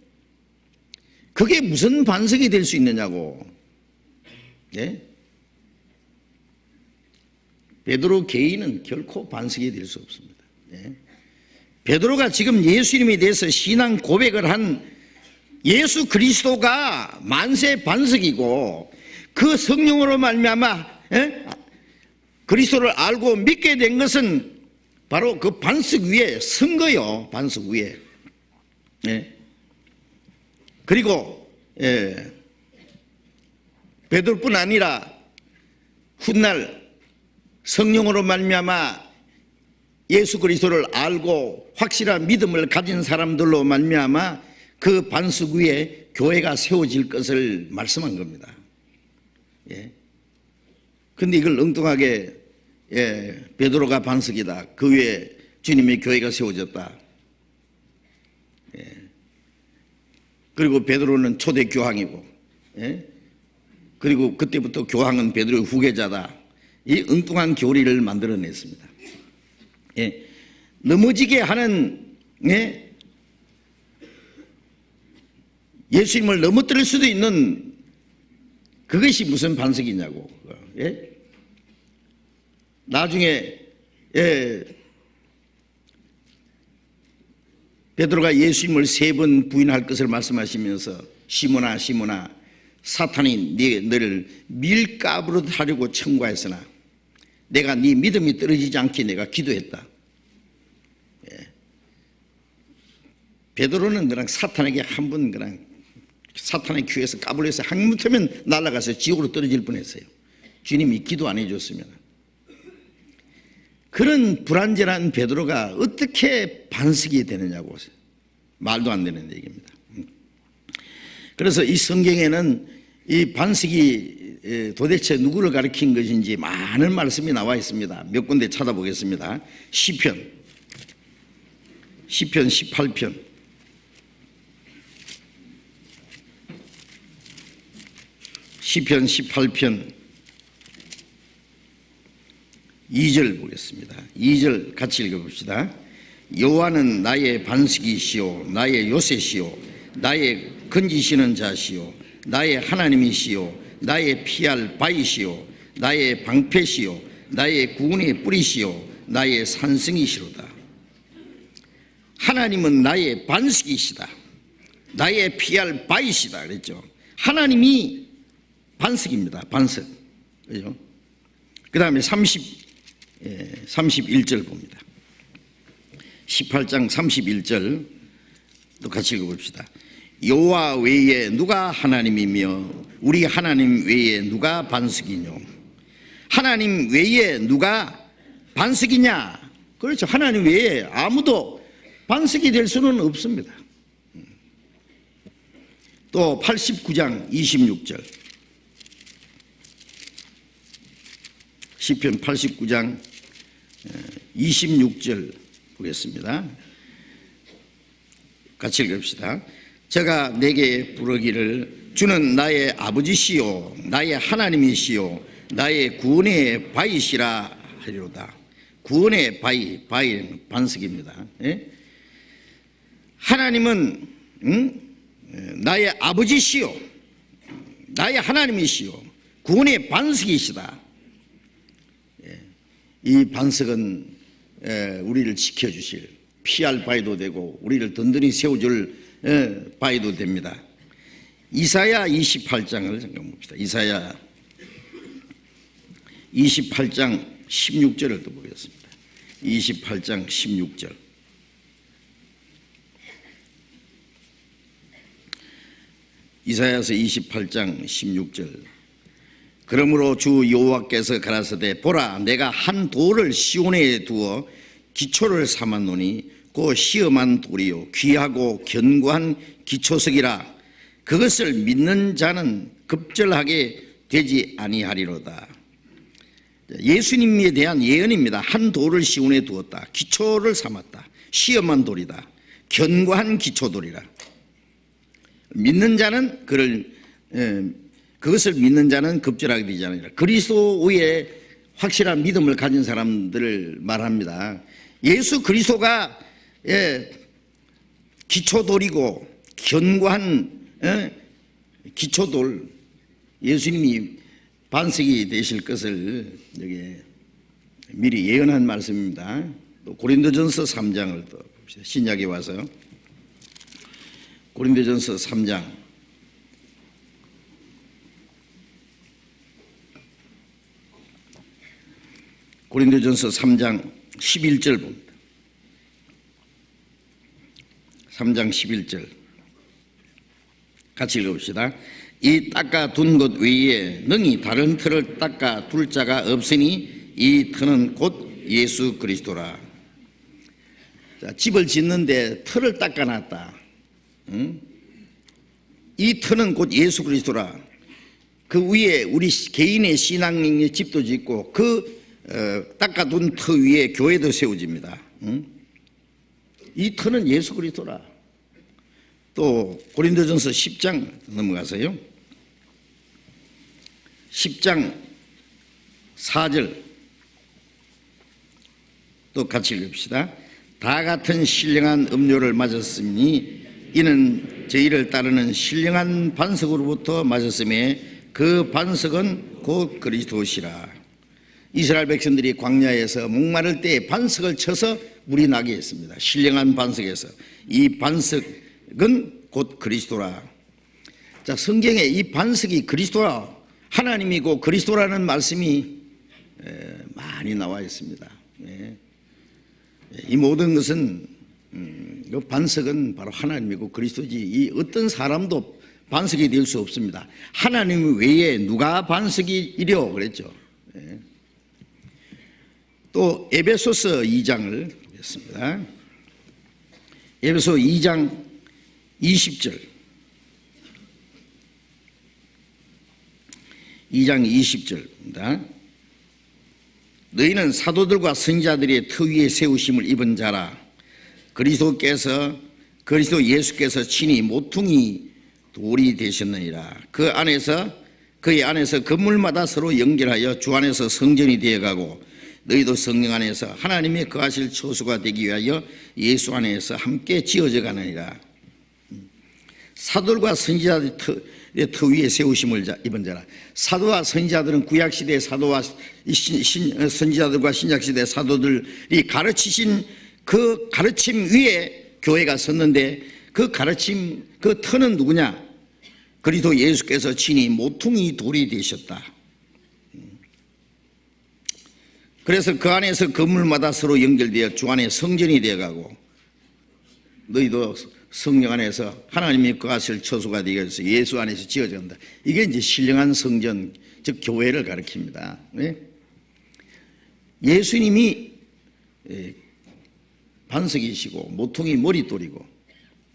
그게 무슨 반석이 될 수 있느냐고. 예? 베드로 개인은 결코 반석이 될 수 없습니다. 예? 베드로가 지금 예수님에 대해서 신앙 고백을 한 예수 그리스도가 만세 반석이고 그 성령으로 말미암아 그리스도를 알고 믿게 된 것은 바로 그 반석 위에 선 거요. 반석 위에. 예. 그리고 베드로뿐 아니라 훗날 성령으로 말미암아 예수 그리스도를 알고 확실한 믿음을 가진 사람들로 말미암아 그 반석 위에 교회가 세워질 것을 말씀한 겁니다. 예. 근데 이걸 엉뚱하게 베드로가 반석이다. 그 위에 주님의 교회가 세워졌다. 그리고 베드로는 초대 교황이고, 그리고 그때부터 교황은 베드로의 후계자다. 이 엉뚱한 교리를 만들어냈습니다. 넘어지게 하는 예수님을 넘어뜨릴 수도 있는 그것이 무슨 반석이냐고. 나중에 베드로가 예수님을 3번 부인할 것을 말씀하시면서 시몬아 시몬아 사탄이 너를 밀가부로 하려고 청구하였으나 내가 네 믿음이 떨어지지 않게 내가 기도했다. 베드로는 그냥 사탄에게 한 번 그냥 사탄의 귀에서 까불려서 한무터면 날아가서 지옥으로 떨어질 뻔했어요. 주님이 기도 안 해줬으면. 그런 불완전한 베드로가 어떻게 반석이 되느냐고. 말도 안 되는 얘기입니다. 그래서 이 성경에는 이 반석이 도대체 누구를 가리킨 것인지 많은 말씀이 나와 있습니다. 몇 군데 찾아보겠습니다. 시편 18편 시편 18편 2절 보겠습니다. 2절 같이 읽어봅시다. 여호와는 나의 반석이시요 나의 요새시요 나의 건지시는 자시요 나의 하나님이시요 나의 피할 바위시요 나의 방패시요 나의 구원의 뿌리시요 나의 산성이시로다. 하나님은 나의 반석이시다. 나의 피할 바위시다 그랬죠. 하나님이 반석입니다. 반석. 그죠? 그 다음에 31절 봅니다. 18장 31절 또 같이 읽어봅시다. 여호와 외에 누가 하나님이며 우리 하나님 외에 누가 반석이뇨. 하나님 외에 누가 반석이냐. 그렇죠. 하나님 외에 아무도 반석이 될 수는 없습니다. 또 89장 26절 시편 89장 26절 보겠습니다. 같이 읽읍시다. 제가 내게 부르기를 주는 나의 아버지시요 나의 하나님이시요 나의 구원의 바위시라 하리로다. 구원의 바위는 반석입니다. 하나님은 나의 아버지시요 나의 하나님이시요 구원의 반석이시다. 이 반석은 우리를 지켜주실 피할 바위도 되고 우리를 든든히 세워줄 바위도 됩니다. 이사야 28장을 잠깐 봅시다. 이사야 28장 16절을 또 보겠습니다. 28장 16절. 이사야서 28장 16절. 그러므로 주 여호와께서 가라사대 보라 내가 한 돌을 시온에 두어 기초를 삼았노니 그 시험한 돌이요 귀하고 견고한 기초석이라 그것을 믿는 자는 급절하게 되지 아니하리로다. 예수님에 대한 예언입니다. 한 돌을 시온에 두었다. 기초를 삼았다. 시험한 돌이다. 견고한 기초돌이라. 믿는 자는 그것을 믿는 자는 급절하게 되지 않으리라. 그리스도의 확실한 믿음을 가진 사람들을 말합니다. 예수 그리스도가 기초돌이고 견고한 기초돌, 예수님이 반석이 되실 것을 여기 미리 예언한 말씀입니다. 또 고린도전서 3장을 또 봅시다. 신약에 와서 고린도전서 3장 고린도전서 3장 11절 봅니다. 3장 11절 같이 읽어봅시다. 이 닦아둔 것 외에 능히 다른 터를 닦아둘 자가 없으니 이 터는 곧 예수 그리스도라. 자, 집을 짓는데 터를 닦아놨다. 이 터는 곧 예수 그리스도라. 그 위에 우리 개인의 신앙의 집도 짓고 그 닦아둔 터 위에 교회도 세워집니다. 이 터는 예수 그리스도라. 또 고린도전서 10장 넘어가세요. 10장 4절 또 같이 읽읍시다. 다 같은 신령한 음료를 맞았으니 이는 저희를 따르는 신령한 반석으로부터 맞았음에 그 반석은 곧 그리스도시라. 이스라엘 백성들이 광야에서 목마를 때 반석을 쳐서 물이 나게 했습니다. 신령한 반석에서. 이 반석은 곧 그리스도라. 자, 성경에 이 반석이 그리스도라, 하나님이고 그리스도라는 말씀이 많이 나와 있습니다. 이 모든 것은 그 반석은 바로 하나님이고 그리스도지 이 어떤 사람도 반석이 될 수 없습니다. 하나님 외에 누가 반석이려 그랬죠. 또 에베소서 2장을 보겠습니다. 에베소 2장 20절 2장 20절입니다. 너희는 사도들과 선지자들의 터 위에 세우심을 입은 자라. 그리스도 예수께서 친히 모퉁이 돌이 되셨느니라. 그의 안에서 건물마다 서로 연결하여 주 안에서 성전이 되어가고 너희도 성령 안에서 하나님의 거하실 처소가 되기 위하여 예수 안에서 함께 지어져 가느니라. 사도들과 선지자들의 터 위에 세우심을 입은 자라. 사도와 선지자들은 구약시대의 사도와 선지자들과 신약시대의 사도들이 가르치신 그 가르침 위에 교회가 섰는데 그 가르침, 그 터는 누구냐? 그리스도 예수께서 친히 모퉁이 돌이 되셨다. 그래서 그 안에서 건물마다 서로 연결되어 주 안에 성전이 되어가고 너희도 성령 안에서 하나님이 거하실 처소가 되어서 예수 안에서 지어져 간다. 이게 이제 신령한 성전, 즉 교회를 가리킵니다. 네? 예수님이 반석이시고 모퉁이 머릿돌이고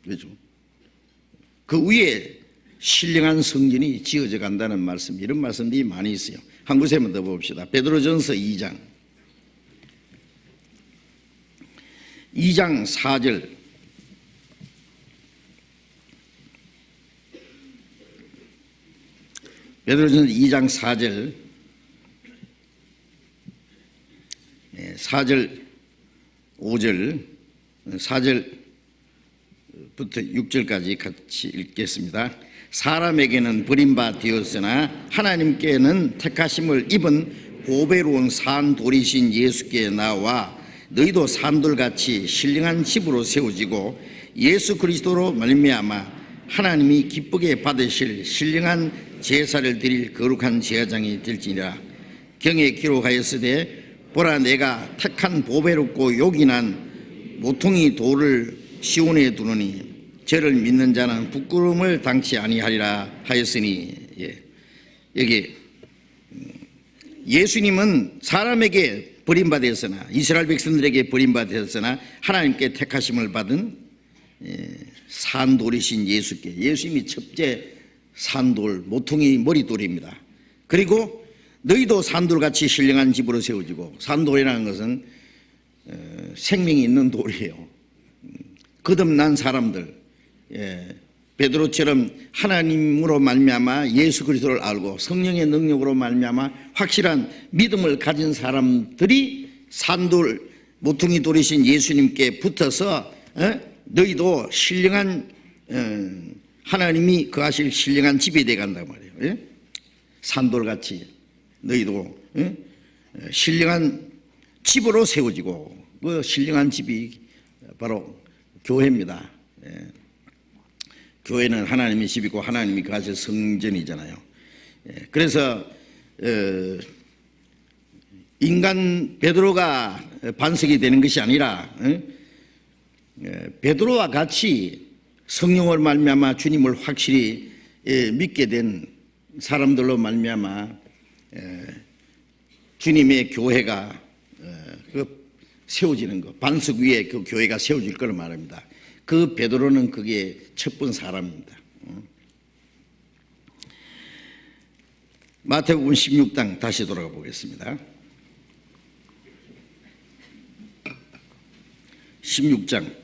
그렇죠? 그 위에 신령한 성전이 지어져 간다는 말씀, 이런 말씀들이 많이 있어요. 한 구절만 더 봅시다. 베드로전서 2장 4절 베드로전서 2장 4절 4절 5절 4절부터 6절까지 같이 읽겠습니다. 사람에게는 버림바 되었으나 하나님께는 택하심을 입은 보배로운 산 돌이신 예수께 나와 너희도 산돌같이 신령한 집으로 세워지고 예수 그리스도로 말미암아 하나님이 기쁘게 받으실 신령한 제사를 드릴 거룩한 제사장이 될지니라. 경에 기록하였으되 보라 내가 택한 보배롭고 요긴한 모퉁이 돌을 시온에 두느니 저를 믿는 자는 부끄러움을 당치 아니하리라 하였으니, 여기 예수님은 사람에게 버림받았으나, 이스라엘 백성들에게 버림받았으나 하나님께 택하심을 받은 산돌이신 예수님이 첫째 산돌, 모퉁이 머리돌입니다. 그리고 너희도 산돌같이 신령한 집으로 세워지고, 산돌이라는 것은 생명이 있는 돌이에요. 거듭난 사람들, 베드로처럼 하나님으로 말미암아 예수 그리스도를 알고 성령의 능력으로 말미암아 확실한 믿음을 가진 사람들이 산돌, 모퉁이 돌이신 예수님께 붙어서 너희도 신령한, 하나님이 거하실 신령한 집이 되어간단 말이에요. 산돌같이 너희도 신령한 집으로 세워지고, 그 신령한 집이 바로 교회입니다. 교회는 하나님의 집이고 하나님이 거하실 성전이잖아요. 그래서 인간 베드로가 반석이 되는 것이 아니라 베드로와 같이 성령으로 말미암아 주님을 확실히 믿게 된 사람들로 말미암아 주님의 교회가 세워지는 것, 반석 위에 그 교회가 세워질 거를 말합니다. 그 베드로는 그게 첫 번 사람입니다. 마태복음 16장 다시 돌아가 보겠습니다. 16장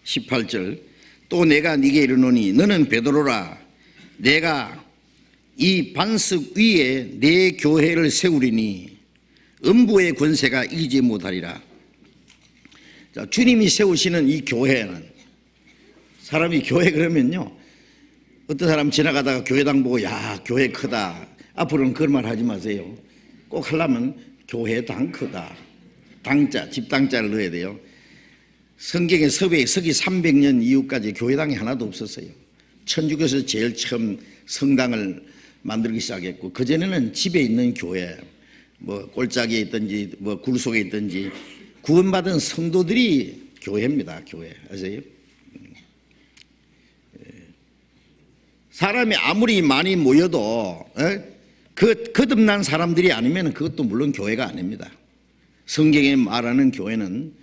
18절, 또 내가 네게 이르노니 너는 베드로라. 내가 이 반석 위에 내 교회를 세우리니 음부의 권세가 이기지 못하리라. 자, 주님이 세우시는 이 교회는, 사람이 교회 그러면요, 어떤 사람 지나가다가 교회당 보고 야 교회 크다, 앞으로는 그런 말 하지 마세요. 꼭 하려면 교회당 크다, 당자, 집당자를 넣어야 돼요. 성경에 서기 300년 이후까지 교회당이 하나도 없었어요. 천주교에서 제일 처음 성당을 만들기 시작했고, 그전에는 집에 있는 교회, 뭐 골짜기에 있든지 뭐 굴 속에 있든지 구원받은 성도들이 교회입니다. 교회 아세요? 사람이 아무리 많이 모여도 그 거듭난 사람들이 아니면 그것도 물론 교회가 아닙니다. 성경에 말하는 교회는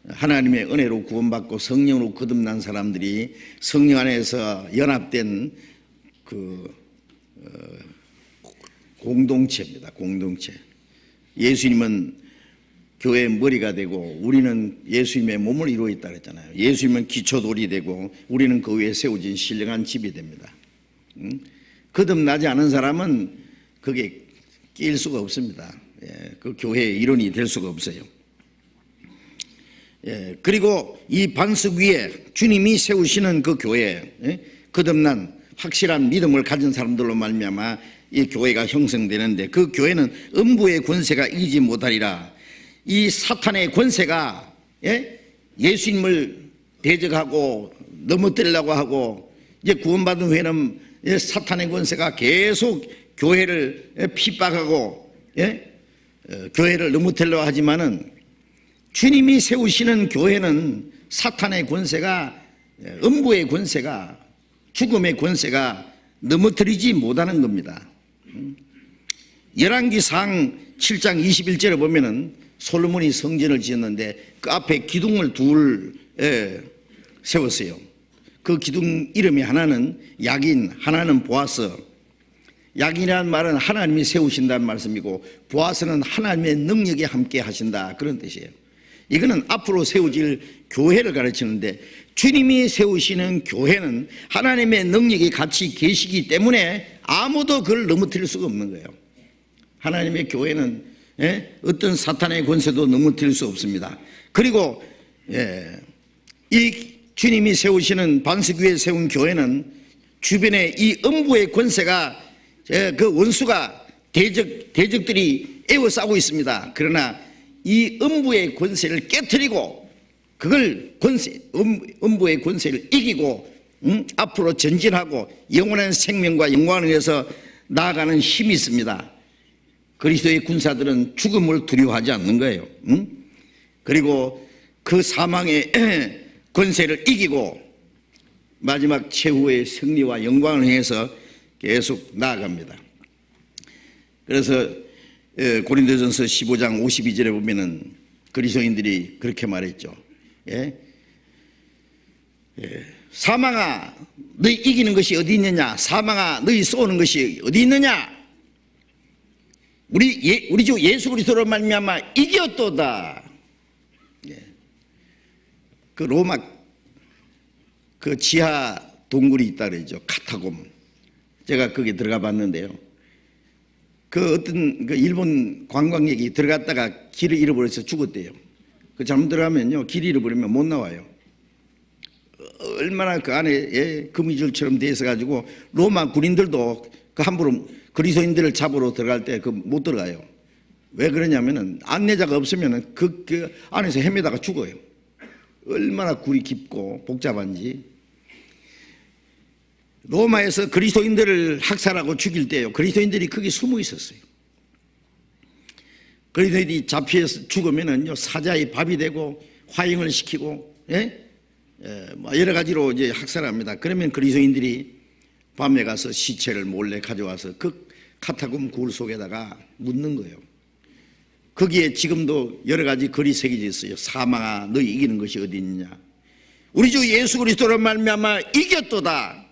하나님의 은혜로 구원받고 성령으로 거듭난 사람들이 성령 안에서 연합된 그 공동체입니다. 공동체. 예수님은 교회의 머리가 되고 우리는 예수님의 몸을 이루어 있다 그랬잖아요. 예수님은 기초돌이 되고 우리는 그 위에 세워진 신령한 집이 됩니다. 거듭나지 않은 사람은 그게 끼일 수가 없습니다. 그 교회의 일원이 될 수가 없어요. 그리고 이 반석 위에 주님이 세우시는 그 교회, 거듭난 확실한 믿음을 가진 사람들로 말미암아 이 교회가 형성되는데, 그 교회는 음부의 권세가 이기지 못하리라. 이 사탄의 권세가 예수님을 대적하고 넘어뜨리려고 하고, 이제 구원받은 후에는 사탄의 권세가 계속 교회를 핍박하고 교회를 넘어뜨리려고 하지만은, 주님이 세우시는 교회는 사탄의 권세가, 음부의 권세가, 죽음의 권세가 넘어뜨리지 못하는 겁니다. 열왕기상 7장 21절에 보면은 솔로몬이 성전을 지었는데 그 앞에 기둥을 둘 세웠어요. 그 기둥 이름이 하나는 야긴, 하나는 보아스. 야긴이라는 말은 하나님이 세우신다는 말씀이고, 보아스는 하나님의 능력이 함께 하신다, 그런 뜻이에요. 이거는 앞으로 세워질 교회를 가르치는데, 주님이 세우시는 교회는 하나님의 능력이 같이 계시기 때문에 아무도 그걸 넘어뜨릴 수가 없는 거예요. 하나님의 교회는 어떤 사탄의 권세도 넘어뜨릴 수 없습니다. 그리고 이 주님이 세우시는 반석 위에 세운 교회는 주변에 이 음부의 권세가, 그 원수가 대적들이 에워싸고 있습니다. 그러나 이 음부의 권세를 깨트리고 그걸 음부의 권세를 이기고 앞으로 전진하고 영원한 생명과 영광을 위해서 나아가는 힘이 있습니다. 그리스도의 군사들은 죽음을 두려워하지 않는 거예요. 그리고 그 사망의 권세를 이기고 마지막 최후의 승리와 영광을 향해서 계속 나아갑니다. 그래서 고린도전서 15장 52절에 보면은 그리스도인들이 그렇게 말했죠. 사망아 너희 이기는 것이 어디 있느냐, 사망아 너희 쏘는 것이 어디 있느냐, 우리 주 예수 그리스도로 말미암아 이겼도다. 그 로마 그 지하 동굴이 있다 그러죠. 카타콤. 제가 거기 들어가 봤는데요. 그 어떤 그 일본 관광객이 들어갔다가 길을 잃어버려서 죽었대요. 그 잘못 들어가면요, 길 잃어버리면 못 나와요. 얼마나 그 안에 거미줄처럼 돼 있어 가지고 로마 군인들도 그 함부로 그리스도인들을 잡으러 들어갈 때 그 못 들어가요. 왜 그러냐면은 안내자가 없으면은 그 안에서 헤매다가 죽어요. 얼마나 굴이 깊고 복잡한지. 로마에서 그리스도인들을 학살하고 죽일 때요, 그리스도인들이 거기 숨어 있었어요. 그리스도인들이 잡혀서 죽으면은요, 사자의 밥이 되고 화형을 시키고, 뭐 여러 가지로 이제 학살합니다. 그러면 그리스도인들이 밤에 가서 시체를 몰래 가져와서 그 카타콤 굴 속에다가 묻는 거예요. 거기에 지금도 여러 가지 글이 새겨져 있어요. 사망아 너희 이기는 것이 어디 있느냐, 우리 주 예수 그리스도로 말미암아 이겼도다.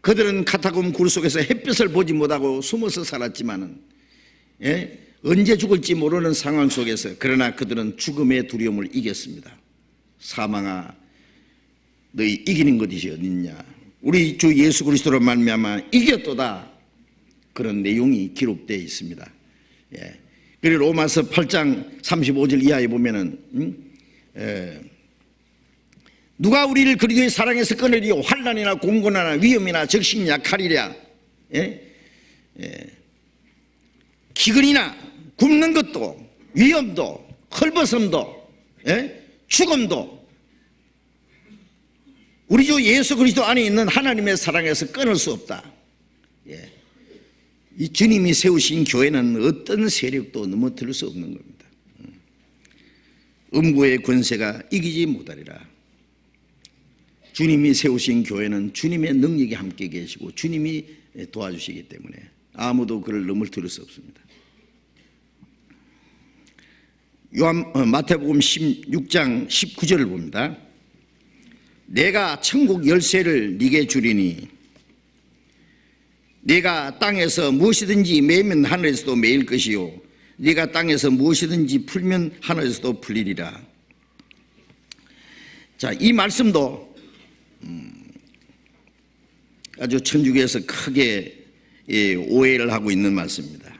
그들은 카타콤 굴 속에서 햇볕을 보지 못하고 숨어서 살았지만은 언제 죽을지 모르는 상황 속에서 그러나 그들은 죽음의 두려움을 이겼습니다. 사망아 너희 이기는 것이 어디 있냐, 우리 주 예수 그리스도로 말미암아 이겼도다. 그런 내용이 기록되어 있습니다. 그리고 로마서 8장 35절 이하에 보면은 누가 우리를 그리스도의 사랑에서 끊으리요, 환난이나 공고나 위험이나 적신이나 칼이랴, 기근이나 굶는 것도 위험도 헐벗음도 죽음도 우리 주 예수 그리스도 안에 있는 하나님의 사랑에서 끊을 수 없다. 이 주님이 세우신 교회는 어떤 세력도 넘어뜨릴 수 없는 겁니다. 음부의 권세가 이기지 못하리라. 주님이 세우신 교회는 주님의 능력이 함께 계시고 주님이 도와주시기 때문에 아무도 그를 넘어뜨릴 수 없습니다. 마태복음 16장 19절을 봅니다. 내가 천국 열쇠를 네게 주리니 네가 땅에서 무엇이든지 매면 하늘에서도 매일 것이요 네가 땅에서 무엇이든지 풀면 하늘에서도 풀리리라. 자, 이 말씀도 아주 천주교에서 크게 오해를 하고 있는 말씀입니다.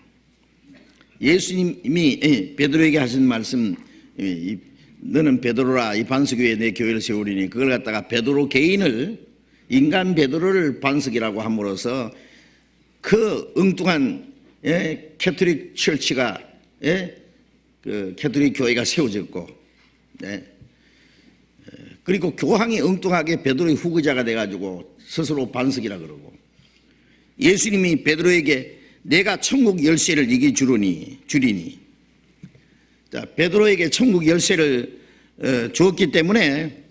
예수님이 베드로에게 하신 말씀, 너는 베드로라, 이 반석위에 내 교회를 세우리니, 그걸 갖다가 베드로 개인을, 인간 베드로를 반석이라고 함으로써 그 엉뚱한 캐톨릭 철치가 그 캐톨릭 교회가 세워졌고, 그리고 교황이 엉뚱하게 베드로의 후계자가 돼가지고 스스로 반석이라 그러고, 예수님이 베드로에게 내가 천국 열쇠를 네게 주리니, 자, 베드로에게 천국 열쇠를 주었기 때문에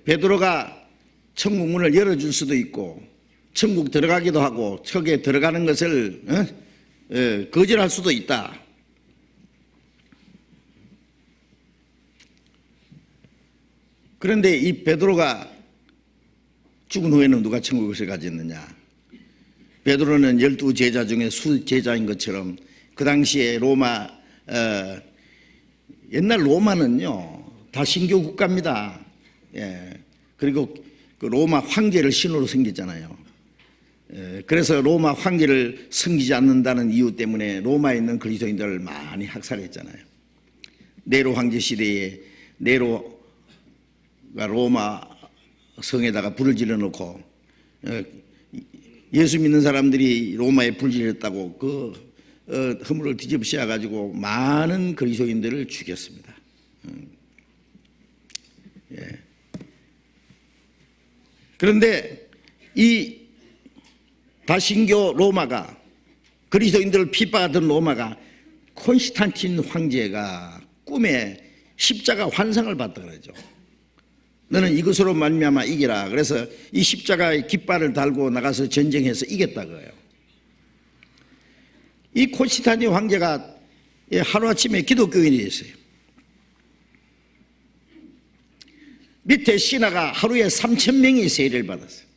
베드로가 천국 문을 열어줄 수도 있고 천국 들어가기도 하고 거기에 들어가는 것을 거절할 수도 있다. 그런데 이 베드로가 죽은 후에는 누가 천국을 가졌느냐? 베드로는 12제자 중에 수제자인 것처럼 그 당시에 로마, 옛날 로마는요 다 신교 국가입니다. 그리고 그 로마 황제를 신으로 섬겼잖아요. 그래서 로마 황제를 섬기지 않는다는 이유 때문에 로마에 있는 그리스도인들을 많이 학살했잖아요. 네로 황제 시대에 네로가 로마 성에다가 불을 질러놓고 예수 믿는 사람들이 로마에 불질했다고 그 허물을 뒤집어 씌워가지고 많은 그리스도인들을 죽였습니다. 예. 그런데 이 다신교 로마가, 그리스도인들을 핍박하던 로마가 콘스탄틴 황제가 꿈에 십자가 환상을 봤다 그러죠. 너는 이것으로 말미암아 이기라. 그래서 이 십자가의 깃발을 달고 나가서 전쟁해서 이겼다 그래요. 이 콘스탄틴 황제가 하루아침에 기독교인이 됐어요. 밑에 신하가 하루에 3,000명이 세례를 받았어요.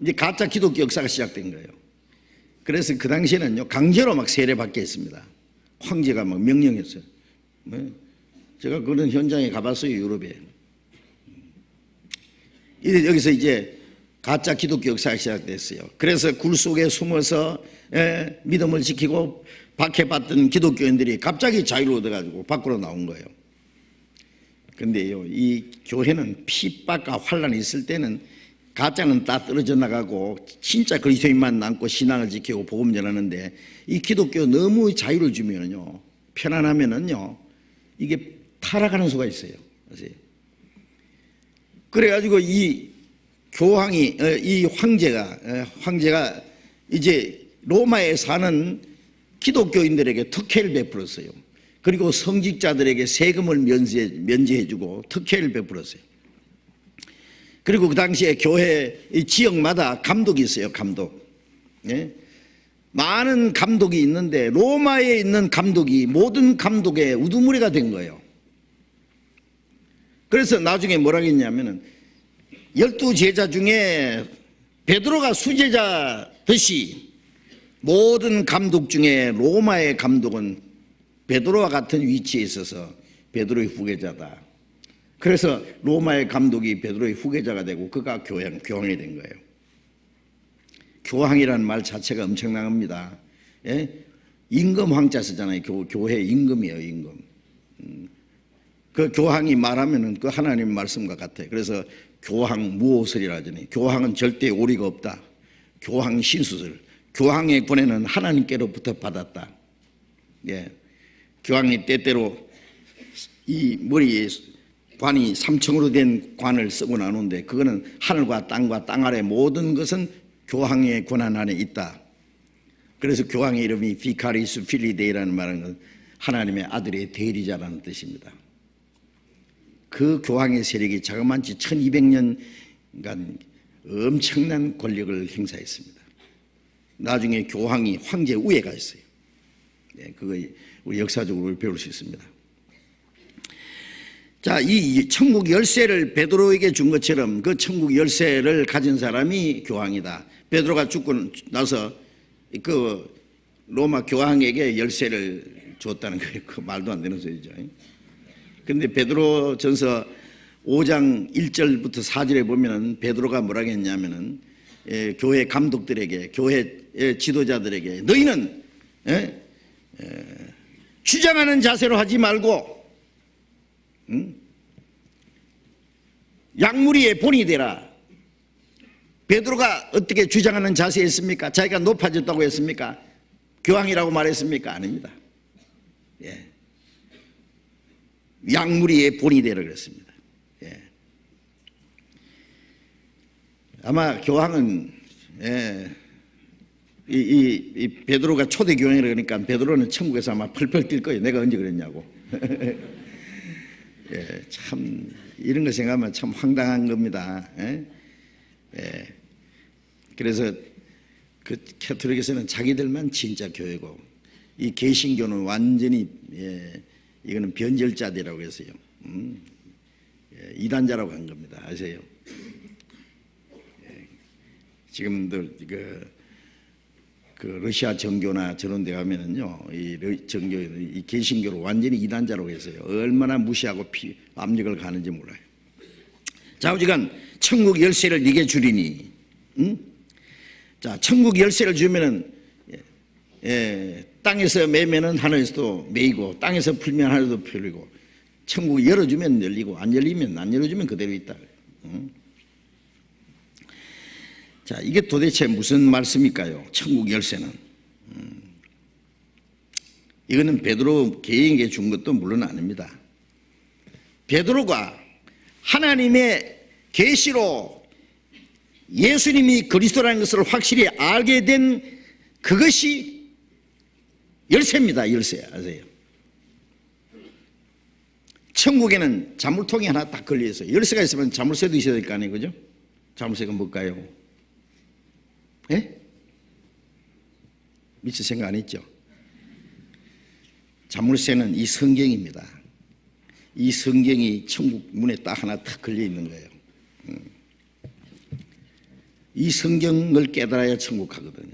이제 가짜 기독교 역사가 시작된 거예요. 그래서 그 당시에는요, 강제로 막 세례 받게 했습니다. 황제가 막 명령했어요. 제가 그런 현장에 가봤어요, 유럽에. 여기서 이제 가짜 기독교 역사가 시작됐어요. 그래서 굴 속에 숨어서 믿음을 지키고 박해받던 기독교인들이 갑자기 자유를 얻어가지고 밖으로 나온 거예요. 근데요, 이 교회는 핍박과 환란이 있을 때는 가짜는 다 떨어져 나가고 진짜 그리스도인만 남고 신앙을 지키고 복음 전하는데, 이 기독교 너무 자유를 주면요, 편안하면은요, 이게 타락하는 수가 있어요. 그래가지고 이 교황이, 이 황제가 이제 로마에 사는 기독교인들에게 특혜를 베풀었어요. 그리고 성직자들에게 세금을 면제해주고 특혜를 베풀었어요. 그리고 그 당시에 교회 지역마다 감독이 있어요. 감독. 예? 많은 감독이 있는데 로마에 있는 감독이 모든 감독의 우두머리가 된 거예요. 그래서 나중에 뭐라고 했냐면은 12제자 중에 베드로가 수제자듯이 모든 감독 중에 로마의 감독은 베드로와 같은 위치에 있어서 베드로의 후계자다. 그래서 로마의 감독이 베드로의 후계자가 되고 그가 교황이 된 거예요. 교황이라는 말 자체가 엄청난 겁니다. 예? 임금 황자 쓰잖아요. 교회 임금이에요, 임금. 그 교황이 말하면은 그 하나님의 말씀과 같아요. 그래서 교황 무오설이라 하잖아요. 교황은 절대 오리가 없다. 교황 신수설. 교황의 권한은 하나님께로부터 받았다. 예. 교황이 때때로 이 머리에 관이 3층으로 된 관을 쓰고 나누는데, 그거는 하늘과 땅 아래 모든 것은 교황의 권한 안에 있다. 그래서 교황의 이름이 비카리스 필리데이라는 말은 하나님의 아들의 대리자라는 뜻입니다. 그 교황의 세력이 자그마치 1200년간 엄청난 권력을 행사했습니다. 나중에 교황이 황제 위에가 있어요. 네, 그거 우리 역사적으로 배울 수 있습니다. 자, 이 천국 열쇠를 베드로에게 준 것처럼 그 천국 열쇠를 가진 사람이 교황이다. 베드로가 죽고 나서 그 로마 교황에게 열쇠를 줬다는 거예요. 그 말도 안 되는 소리죠. 그런데 베드로 전서 5장 1절부터 4절에 보면은 베드로가 뭐라고 했냐면은 교회 감독들에게, 교회 지도자들에게, 너희는 주장하는 자세로 하지 말고 약무리의 본이 되라. 베드로가 어떻게 주장하는 자세였습니까? 자기가 높아졌다고 했습니까? 교황이라고 말했습니까? 아닙니다. 예. 약무리의 본이 되라 그랬습니다. 예. 아마 교황은 이 베드로가 초대 교황이라 그러니까 베드로는 천국에서 아마 펄펄 뛸 거예요. 내가 언제 그랬냐고. 예, 참 이런 거 생각하면 참 황당한 겁니다. 예? 예. 그래서 그 캐톨릭에서는 자기들만 진짜 교회고, 이 개신교는 완전히 이거는 변절자들이라고 했어요. 이단자라고 한 겁니다. 아세요? 지금도 그 러시아 정교나 저런 데 가면은요, 이 개신교를 완전히 이단자라고 했어요. 얼마나 무시하고 압력을 가는지 몰라요. 좌우지간 천국 열쇠를 네게 주리니, 자, 천국 열쇠를 주면은 땅에서 매면은 하늘에서도 매이고, 땅에서 풀면 하늘에도 풀리고, 천국 열어주면 열리고, 안 열리면 안 열어주면 그대로 있다. 자, 이게 도대체 무슨 말씀일까요? 천국 열쇠는. 이거는 베드로 개인에게 준 것도 물론 아닙니다. 베드로가 하나님의 계시로 예수님이 그리스도라는 것을 확실히 알게 된 그것이 열쇠입니다. 열쇠 아세요? 천국에는 자물통이 하나 딱 걸려 있어요. 열쇠가 있으면 자물쇠도 있어야 될 거 아니에요, 그죠? 자물쇠가 뭘까요? 예? 미처 생각 안 했죠? 자물쇠는 이 성경입니다. 이 성경이 천국 문에 딱 하나 딱 걸려 있는 거예요. 이 성경을 깨달아야 천국 가거든요.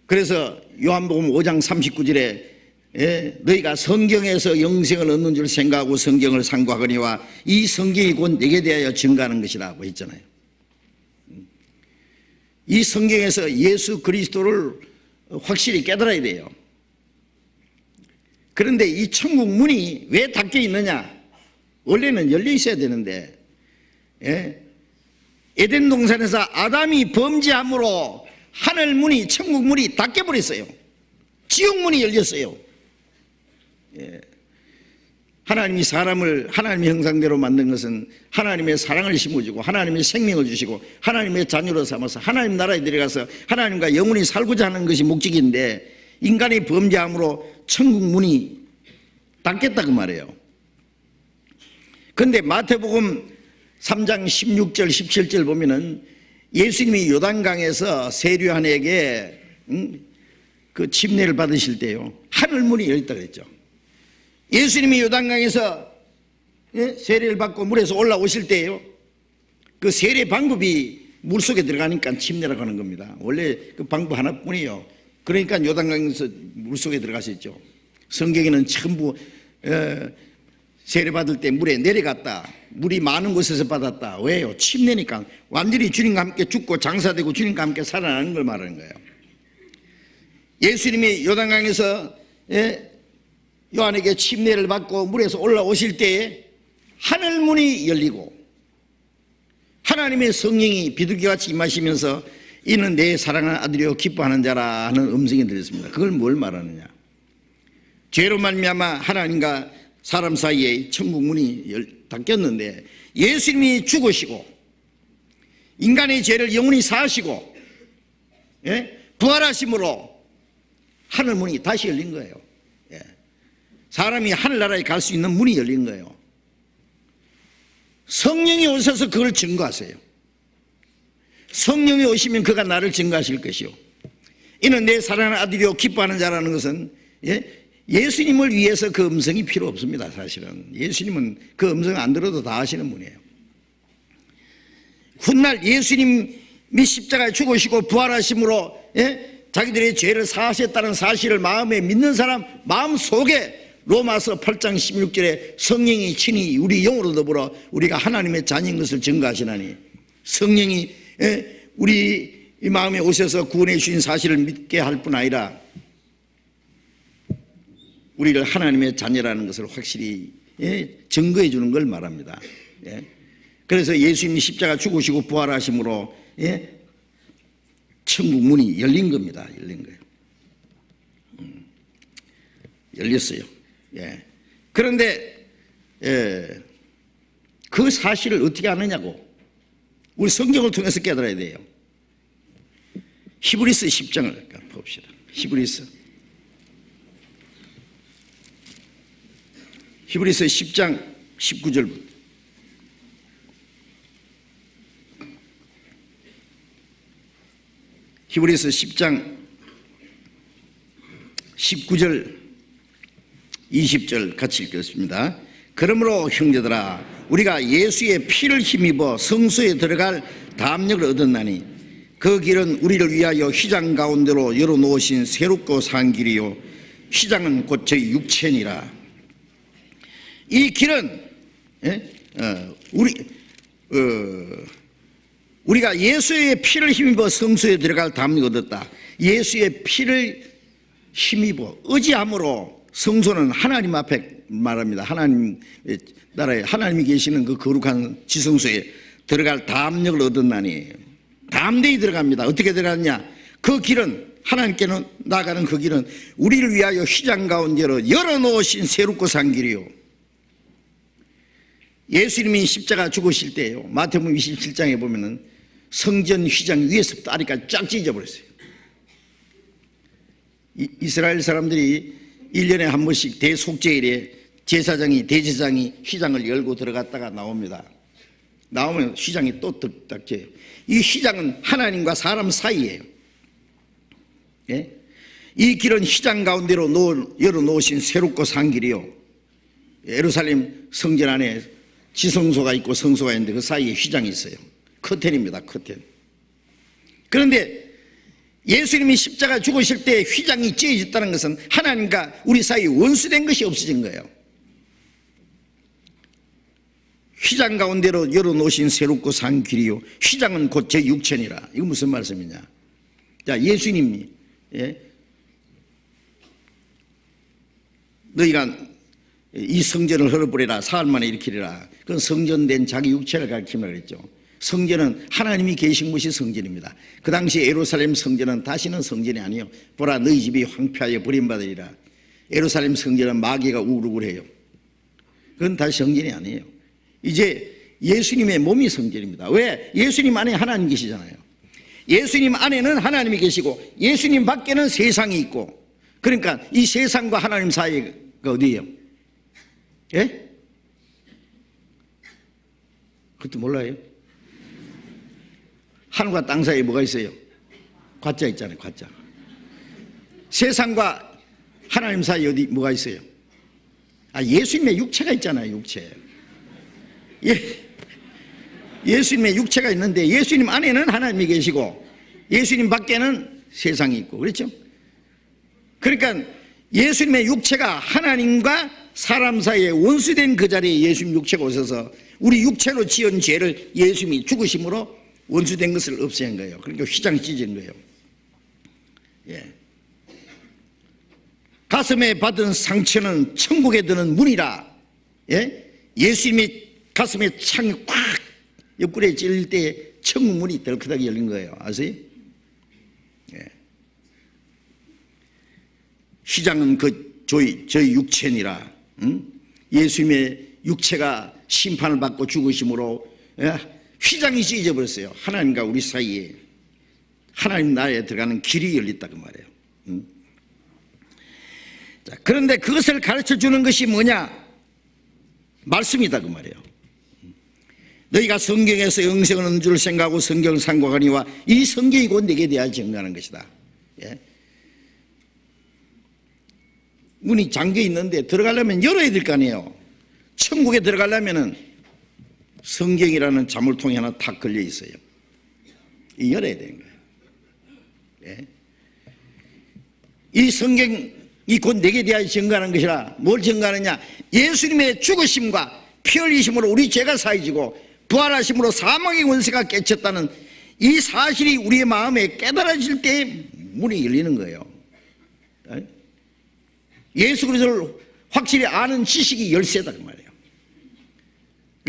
그래서 요한복음 5장 39절에 너희가 성경에서 영생을 얻는 줄 생각하고 성경을 상고하거니와 이 성경이 곧 내게 대하여 증거하는 것이라고 했잖아요. 이 성경에서 예수 그리스도를 확실히 깨달아야 돼요. 그런데 이 천국 문이 왜 닫혀 있느냐? 원래는 열려 있어야 되는데, 에덴 동산에서 아담이 범죄함으로 하늘 문이, 천국 문이 닫혀 버렸어요. 지옥 문이 열렸어요. 하나님이 사람을 하나님의 형상대로 만든 것은 하나님의 사랑을 심어주고 하나님의 생명을 주시고 하나님의 자녀로 삼아서 하나님 나라에 들어가서 하나님과 영원히 살고자 하는 것이 목적인데, 인간이 범죄함으로 천국 문이 닫혔다고 말해요. 그런데 마태복음 3장 16절 17절 보면은 예수님이 요단강에서 세류한에게 그 침례를 받으실 때요, 하늘 문이 열렸다고 그랬죠. 예수님이 요단강에서 세례를 받고 물에서 올라오실 때요, 그 세례 방법이 물속에 들어가니까 침례라고 하는 겁니다. 원래 그 방법 하나뿐이에요. 그러니까 요단강에서 물속에 들어가셨죠. 성경에는 전부 세례 받을 때 물에 내려갔다, 물이 많은 곳에서 받았다. 왜요? 침례니까. 완전히 주님과 함께 죽고 장사되고 주님과 함께 살아나는 걸 말하는 거예요. 예수님이 요단강에서 요한에게 침례를 받고 물에서 올라오실 때에 하늘문이 열리고 하나님의 성령이 비둘기같이 임하시면서 이는 내 사랑하는 아들이요 기뻐하는 자라 하는 음성이 들렸습니다. 그걸 뭘 말하느냐? 죄로 말미암아 하나님과 사람 사이에 천국 문이 닫혔는데 예수님이 죽으시고 인간의 죄를 영원히 사하시고 부활하심으로 하늘문이 다시 열린 거예요. 사람이 하늘나라에 갈 수 있는 문이 열린 거예요. 성령이 오셔서 그걸 증거하세요. 성령이 오시면 그가 나를 증거하실 것이요 이는 내 사랑하는 아들이요 기뻐하는 자라는 것은 예수님을 위해서 그 음성이 필요 없습니다. 사실은 예수님은 그 음성 안 들어도 다 아시는 분이에요. 훗날 예수님이 십자가에 죽으시고 부활하심으로 자기들의 죄를 사하셨다는 사실을 마음에 믿는 사람 마음속에 로마서 8장 16절에 성령이 친히 우리 영으로 더불어 우리가 하나님의 자녀인 것을 증거하시나니, 성령이 우리 마음에 오셔서 구원해 주신 사실을 믿게 할 뿐 아니라 우리를 하나님의 자녀라는 것을 확실히 증거해 주는 걸 말합니다. 그래서 예수님이 십자가 죽으시고 부활하심으로 천국 문이 열린 겁니다. 열린 거예요. 열렸어요. 그런데 그 사실을 어떻게 아느냐고 우리 성경을 통해서 깨달아야 돼요. 히브리서 10장을 봅시다. 히브리서 10장 19절부터 히브리서 10장 19절 20절 같이 읽겠습니다. 그러므로 형제들아 우리가 예수의 피를 힘입어 성소에 들어갈 담력을 얻었나니 그 길은 우리를 위하여 휘장 가운데로 열어놓으신 새롭고 산 길이요 휘장은 곧 저희 육체니라. 이 길은 우리가 예수의 피를 힘입어 성소에 들어갈 담력을 얻었다. 예수의 피를 힘입어 의지함으로 성소는 하나님 앞에 말합니다. 하나님 나라에 하나님이 계시는 그 거룩한 지성소에 들어갈 담력을 얻었나니 담대히 들어갑니다. 어떻게 들어갔냐? 그 길은 하나님께는 나가는 그 길은 우리를 위하여 휘장 가운데로 열어놓으신 새롭고 산 길이요. 예수님이 십자가 죽으실 때요, 마태복음 27장에 보면은 성전 휘장 위에서부터 아래까지 쫙 찢어버렸어요. 이스라엘 사람들이 1년에 한 번씩 대속죄일에 대제사장이 휘장을 열고 들어갔다가 나옵니다. 나오면 휘장이 또 닫혀요. 이 휘장은 하나님과 사람 사이예요. 예? 이 길은 휘장 가운데로 열어놓으신 새롭고 산 길이요. 예루살렘 성전 안에 지성소가 있고 성소가 있는데 그 사이에 휘장이 있어요. 커튼입니다. 커튼. 그런데 예수님이 십자가 죽으실 때 휘장이 찢어졌다는 것은 하나님과 우리 사이에 원수된 것이 없어진 거예요. 휘장 가운데로 열어놓으신 새롭고 산 길이요. 휘장은 곧 제 육체니라. 이거 무슨 말씀이냐? 자, 예수님이 너희가 이 성전을 헐어버리라, 사흘 만에 일으키리라. 그건 성전된 자기 육체를 가리키라 그랬죠. 성전은 하나님이 계신 곳이 성전입니다. 그 당시 예루살렘 성전은 다시는 성전이 아니요, 보라 너희 집이 황폐하여 버림받으리라. 예루살렘 성전은 마귀가 우글우글해요. 그건 다시 성전이 아니에요. 이제 예수님의 몸이 성전입니다. 왜? 예수님 안에 하나님 계시잖아요. 예수님 안에는 하나님이 계시고 예수님 밖에는 세상이 있고, 그러니까 이 세상과 하나님 사이가 어디예요? 예? 그것도 몰라요? 하늘과 땅 사이에 뭐가 있어요? 과자 있잖아요. 과자. 세상과 하나님 사이에 어디 뭐가 있어요? 예수님의 육체가 있잖아요. 육체. 예수님의 육체가 있는데 예수님 안에는 하나님이 계시고 예수님 밖에는 세상이 있고, 그렇죠? 그러니까 예수님의 육체가 하나님과 사람 사이에 원수된 그 자리에 예수님 육체가 오셔서 우리 육체로 지은 죄를 예수님이 죽으심으로 원수된 것을 없애는 거예요. 그러니까 휘장이 찢어진 거예요. 예. 가슴에 받은 상처는 천국에 드는 문이라. 예? 예수님이 가슴에 창이 꽉 옆구리에 찔릴 때 천국 문이 덜크덕이 열린 거예요. 아세요? 예. 휘장은 저희 육체니라. 예수님의 육체가 심판을 받고 죽으심으로 휘장이 찢어져 버렸어요. 하나님과 우리 사이에, 하나님 나라에 들어가는 길이 열렸다 그 말이에요. 자, 그런데 그것을 가르쳐 주는 것이 뭐냐? 말씀이다 그 말이에요. 너희가 성경에서 영생을 얻는 줄 생각하고 성경을 상고하니와 이 성경이 곧 내게 대하여 증거하는 것이다. 예? 문이 잠겨 있는데 들어가려면 열어야 될 거 아니에요. 천국에 들어가려면 성경이라는 자물통이 하나 탁 걸려 있어요. 이 열어야 되는 거예요. 예? 이 성경이 곧 내게 대하여 증거하는 것이라. 뭘 증거하느냐? 예수님의 죽으심과 피 흘리심으로 우리 죄가 사해지고 부활하심으로 사망의 권세가 깨쳤다는 이 사실이 우리의 마음에 깨달아질 때 문이 열리는 거예요. 예수 그리스도를 확실히 아는 지식이 열쇠다 그 말이에요.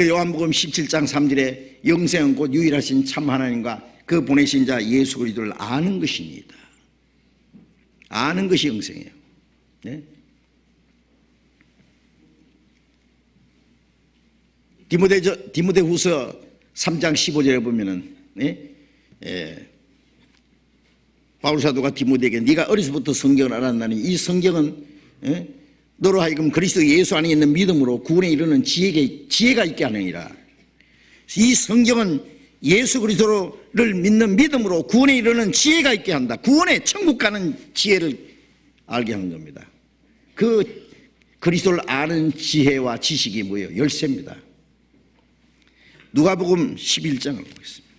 요한복음 17장 3절에 영생은 곧 유일하신 참 하나님과 그 보내신 자 예수 그리스도를 아는 것입니다. 아는 것이 영생이에요. 네? 디모데후서 3장 15절에 보면은 바울 사도가 디모데에게 네가 어려서부터 성경을 알았나니 이 성경은 너로 하여금 그리스도 예수 안에 있는 믿음으로 구원에 이르는 지혜가 있게 하느니라. 이 성경은 예수 그리스도를 믿는 믿음으로 구원에 이르는 지혜가 있게 한다. 구원에 천국 가는 지혜를 알게 하는 겁니다. 그 그리스도를 아는 지혜와 지식이 뭐예요? 열쇠입니다. 누가복음 11장을 보겠습니다.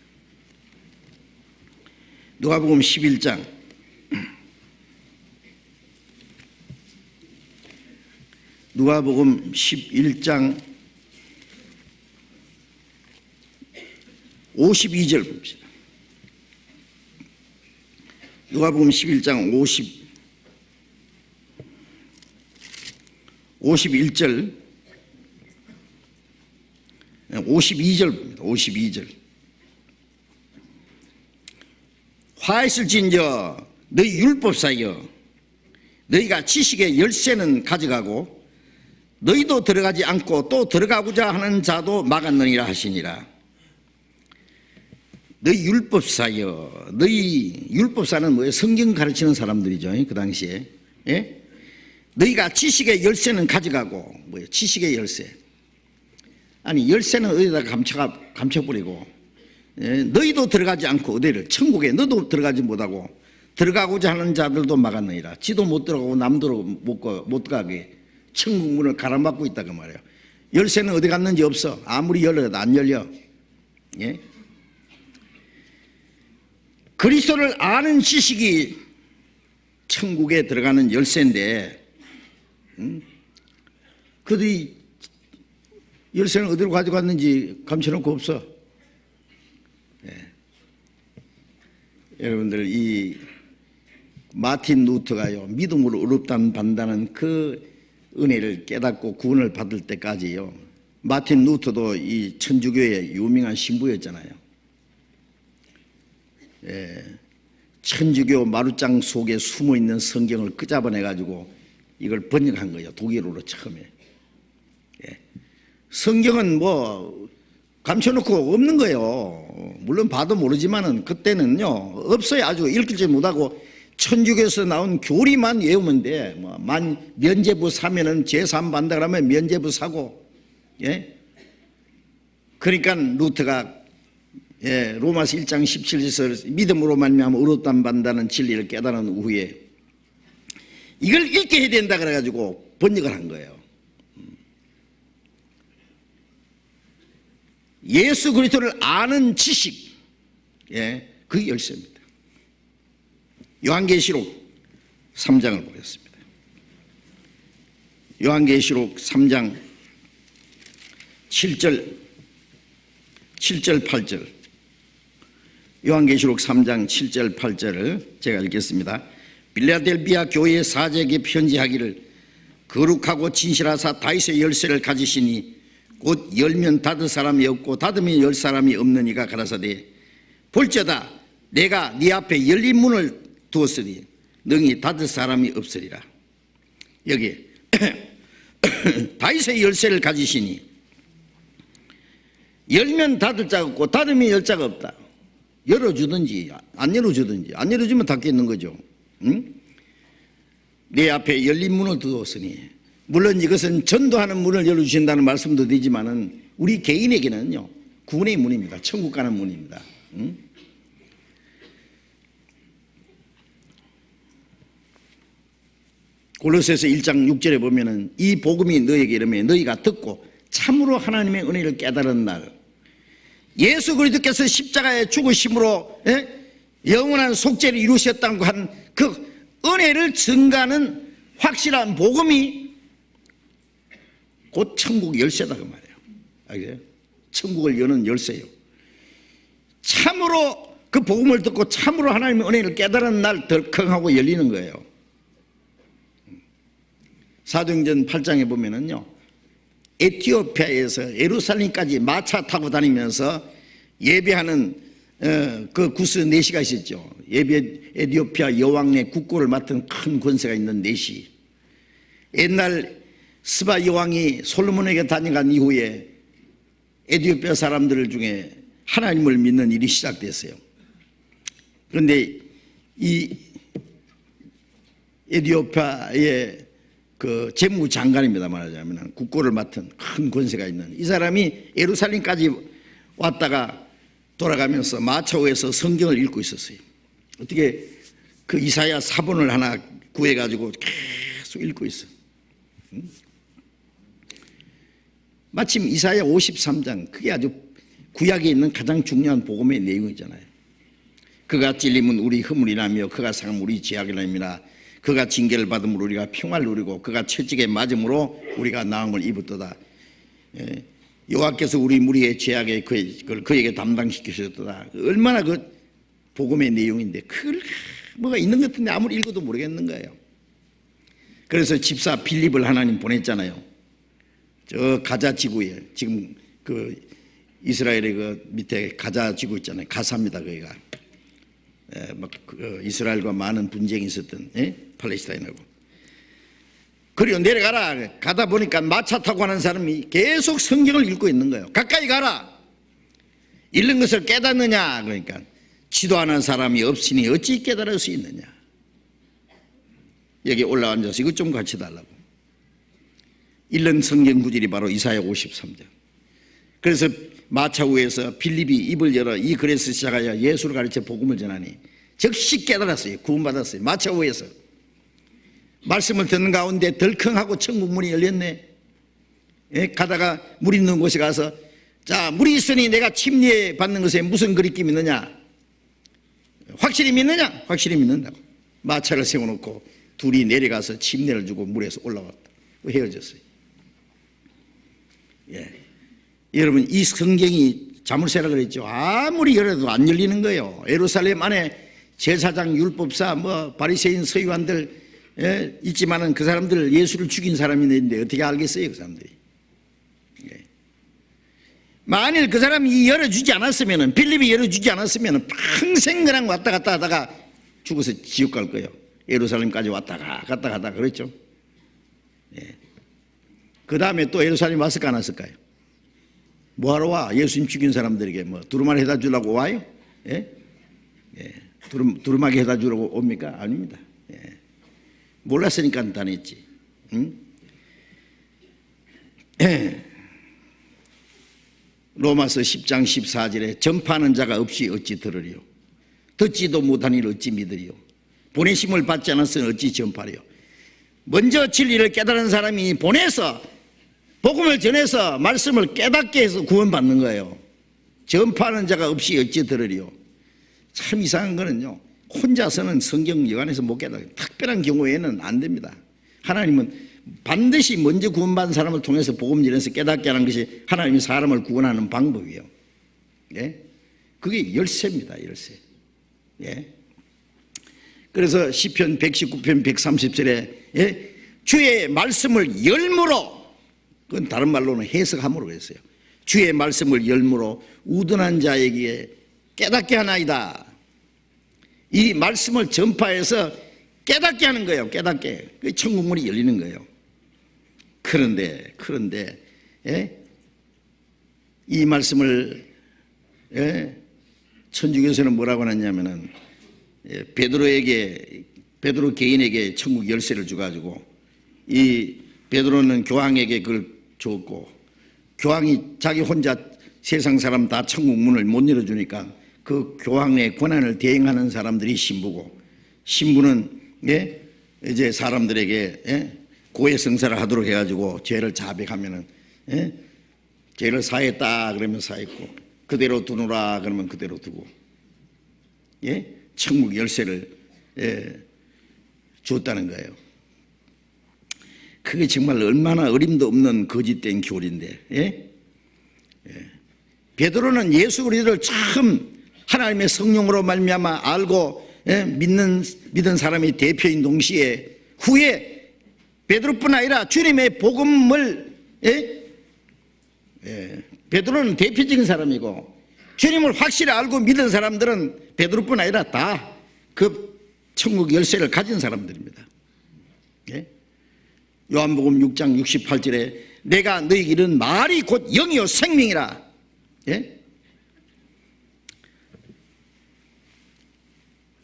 누가복음 11장 누가복음 11장 52절 봅시다. 누가복음 11장 51절 52절 봅니다. 52절. 화했을진저 너희 율법사여 너희가 지식의 열쇠는 가져가고 너희도 들어가지 않고 또 들어가고자 하는 자도 막았느니라 하시니라. 너희 율법사여, 너희 율법사는 뭐예요? 성경 가르치는 사람들이죠. 그 당시에. 예? 너희가 지식의 열쇠는 가져가고, 뭐예요? 지식의 열쇠. 아니 열쇠는 어디다 감춰버리고, 예? 너희도 들어가지 않고 어디를 천국에 너도 들어가지 못하고 들어가고자 하는 자들도 막았느니라. 지도 못 들어가고 남도 못 가게 천국 문을 가로막고 있다 그 말이에요. 열쇠는 어디 갔는지 없어. 아무리 열어도 안 열려. 예? 그리스도를 아는 지식이 천국에 들어가는 열쇠인데, 그들이 열쇠는 어디로 가져갔는지 감춰놓고 없어. 예. 여러분들 이 마틴 루터가요 믿음으로 의롭다는 받는다는 그 은혜를 깨닫고 구원을 받을 때까지요. 마틴 루터도 이 천주교의 유명한 신부였잖아요. 예, 천주교 마루장 속에 숨어있는 성경을 끄잡아내가지고 이걸 번역한 거예요. 독일어로 처음에. 예. 성경은 뭐 감춰놓고 없는 거예요. 물론 봐도 모르지만은 그때는요 없어요. 아주 읽지 못하고 천주교에서 나온 교리만 외우면 돼. 뭐 면죄부 사면은 제3 받는다 그러면 면죄부 사고. 예? 그러니까 루터가 예, 로마서 1장 17절에서 믿음으로 말미암아 의롭다함 받는다는 진리를 깨달은 후에 이걸 읽게 해야 된다 그래가지고 번역을 한 거예요. 예수 그리스도를 아는 지식, 예, 그게 열쇠입니다. 요한계시록 3장을 보겠습니다. 요한계시록 3장 7절 8절. 요한계시록 3장 7절 8절을 제가 읽겠습니다. 빌라델비아 교회의 사제에게 편지하기를 거룩하고 진실하사 다윗의 열쇠를 가지시니 곧 열면 닫을 사람이 없고 닫으면 열 사람이 없는 이가 가라사대 볼지어다 내가 네 앞에 열린 문을 두었으니 능히 닫을 사람이 없으리라. 여기 다윗의 열쇠를 가지시니 열면 닫을 자가 없고 닫으면 열 자가 없다. 열어주든지 안 열어주든지 안 열어주면 닫겠는 거죠. 응? 내 앞에 열린 문을 두었으니 물론 이것은 전도하는 문을 열어주신다는 말씀도 되지만은 우리 개인에게는요 구원의 문입니다. 천국 가는 문입니다. 응? 골로새서 1장 6절에 보면은 이 복음이 너에게 이르매 너희가 듣고 참으로 하나님의 은혜를 깨달은 날 예수 그리스도께서 십자가에 죽으심으로 영원한 속죄를 이루셨다고 한 그 은혜를 증가하는 확실한 복음이 곧 천국 열쇠다 그 말이에요. 알겠어요? 천국을 여는 열쇠예요. 참으로 그 복음을 듣고 참으로 하나님의 은혜를 깨달은 날 덜컹하고 열리는 거예요. 사도행전 8장에 보면은요 에티오피아에서 예루살렘까지 마차 타고 다니면서 예배하는 그 구스 내시가 있었죠. 에티오피아 여왕의 국고를 맡은 큰 권세가 있는 내시. 옛날 스바 여왕이 솔로몬에게 다녀간 이후에 에티오피아 사람들 중에 하나님을 믿는 일이 시작됐어요. 그런데 이 에티오피아의 그 재무장관입니다. 말하자면 국고를 맡은 큰 권세가 있는 이 사람이 예루살렘까지 왔다가 돌아가면서 마차오에서 성경을 읽고 있었어요. 어떻게 그 이사야 사본을 하나 구해가지고 계속 읽고 있어. 마침 이사야 53장 그게 아주 구약에 있는 가장 중요한 복음의 내용이잖아요. 그가 찔림은 우리 허물이라며 그가 상함 우리 죄악이라며 그가 징계를 받음으로 우리가 평화를 누리고 그가 채찍에 맞음으로 우리가 나음을 입었도다. 여호와께서 우리 무리의 죄악에 그걸 그에게 담당시키셨도다. 얼마나 그 복음의 내용인데 그걸 뭐가 있는 것 같은데 아무리 읽어도 모르겠는 거예요. 그래서 집사 빌립을 하나님 보냈잖아요. 저 가자 지구에 지금 그 이스라엘의 그 밑에 가자 지구 있잖아요. 가사입니다. 거기가 이스라엘과 많은 분쟁이 있었던 팔레스타인하고. 그리고 내려가라. 가다 보니까 마차 타고 가는 사람이 계속 성경을 읽고 있는 거예요. 가까이 가라. 읽는 것을 깨닫느냐. 그러니까 지도하는 사람이 없으니 어찌 깨달을 수 있느냐. 여기 올라앉아서 이것 좀 같이 달라고. 읽는 성경 구절이 바로 이사야 53장. 그래서 마차 위에서 빌립이 입을 열어 이 글에서 시작하여 예수를 가르쳐 복음을 전하니 즉시 깨달았어요. 구원받았어요. 마차 위에서 말씀을 듣는 가운데 덜컹하고 천국 문이 열렸네. 가다가 물 있는 곳에 가서 자, 물이 있으니 내가 침례 받는 것에 무슨 그리낌 있느냐? 확실히 믿느냐? 확실히 믿는다고. 마차를 세워놓고 둘이 내려가서 침례를 주고 물에서 올라왔다. 헤어졌어요. 여러분, 이 성경이 자물쇠라 그랬죠. 아무리 열어도 안 열리는 거예요. 예루살렘 안에 제사장, 율법사, 바리새인, 서기관들 있지만은 그 사람들 예수를 죽인 사람이 있는데 어떻게 알겠어요, 그 사람들이? 만일 그 사람이 열어주지 않았으면은, 빌립이 열어주지 않았으면은 평생 그냥 왔다 갔다 하다가 죽어서 지옥 갈 거예요. 예루살렘까지 왔다가 갔다 가다가 그랬죠. 그 다음에 또 예루살렘 왔을까 안 왔을까요? 뭐하러 와? 예수님 죽인 사람들에게 두루마리 해다 주려고 와요? 두루마리 해다 주려고 옵니까? 아닙니다. 몰랐으니까 다녔지. 로마서 10장 14절에 전파하는 자가 없이 어찌 들으리요? 듣지도 못하니 어찌 믿으리요? 보내심을 받지 않았으니 어찌 전파리요? 먼저 진리를 깨달은 사람이 보내서 복음을 전해서 말씀을 깨닫게 해서 구원받는 거예요. 전파하는 자가 없이 어찌 들으리요? 참 이상한 거는요, 혼자서는 성경 여관에서 못 깨닫아요. 특별한 경우에는 안 됩니다. 하나님은 반드시 먼저 구원받은 사람을 통해서 복음 전해서 깨닫게 하는 것이 하나님이 사람을 구원하는 방법이에요. 그게 열쇠입니다. 열쇠. 그래서 시편 119편 130절에 주의 말씀을 열무로, 그건 다른 말로는 해석함으로 했어요. 주의 말씀을 열무로 우둔한 자에게 깨닫게 하나이다. 이 말씀을 전파해서 깨닫게 하는 거예요. 깨닫게. 그 천국 문이 열리는 거예요. 그런데 이 말씀을 천주교에서는 뭐라고 하냐면은 베드로 개인에게 천국 열쇠를 주가지고 이 베드로는 교황에게 그걸 줬고, 교황이 자기 혼자 세상 사람 다 천국 문을 못 열어주니까 그 교황의 권한을 대행하는 사람들이 신부고, 신부는 이제 사람들에게 고해 성사를 하도록 해가지고 죄를 자백하면은 죄를 사했다 그러면 사했고, 그대로 두노라 그러면 그대로 두고, 천국 열쇠를 줬다는 거예요. 그게 정말 얼마나 어림도 없는 거짓된 교리인데, 베드로는 예수 그리스도를 처음 하나님의 성령으로 말미암아 알고 믿은 사람이 대표인 동시에 후에 베드로뿐 아니라 주님의 복음을 베드로는 대표적인 사람이고, 주님을 확실히 알고 믿은 사람들은 베드로뿐 아니라 다 그 천국 열쇠를 가진 사람들입니다. 요한복음 6장 68절에 내가 너희에게 이른 말이 곧 영이요 생명이라.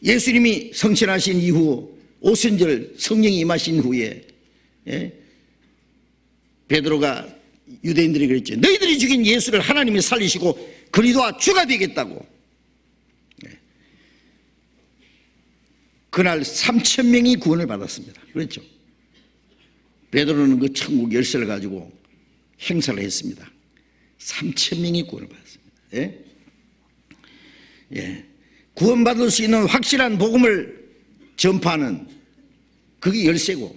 예수님이 성천하신 이후 오순절 성령이 임하신 후에 베드로가 유대인들이 그랬죠. 너희들이 죽인 예수를 하나님이 살리시고 그리스도와 주가 되겠다고. 그날 3,000명이 구원을 받았습니다. 그렇죠. 베드로는 그 천국 열쇠를 가지고 행사를 했습니다. 3,000명이 구원을 받았습니다. 구원받을 수 있는 확실한 복음을 전파하는 그게 열쇠고,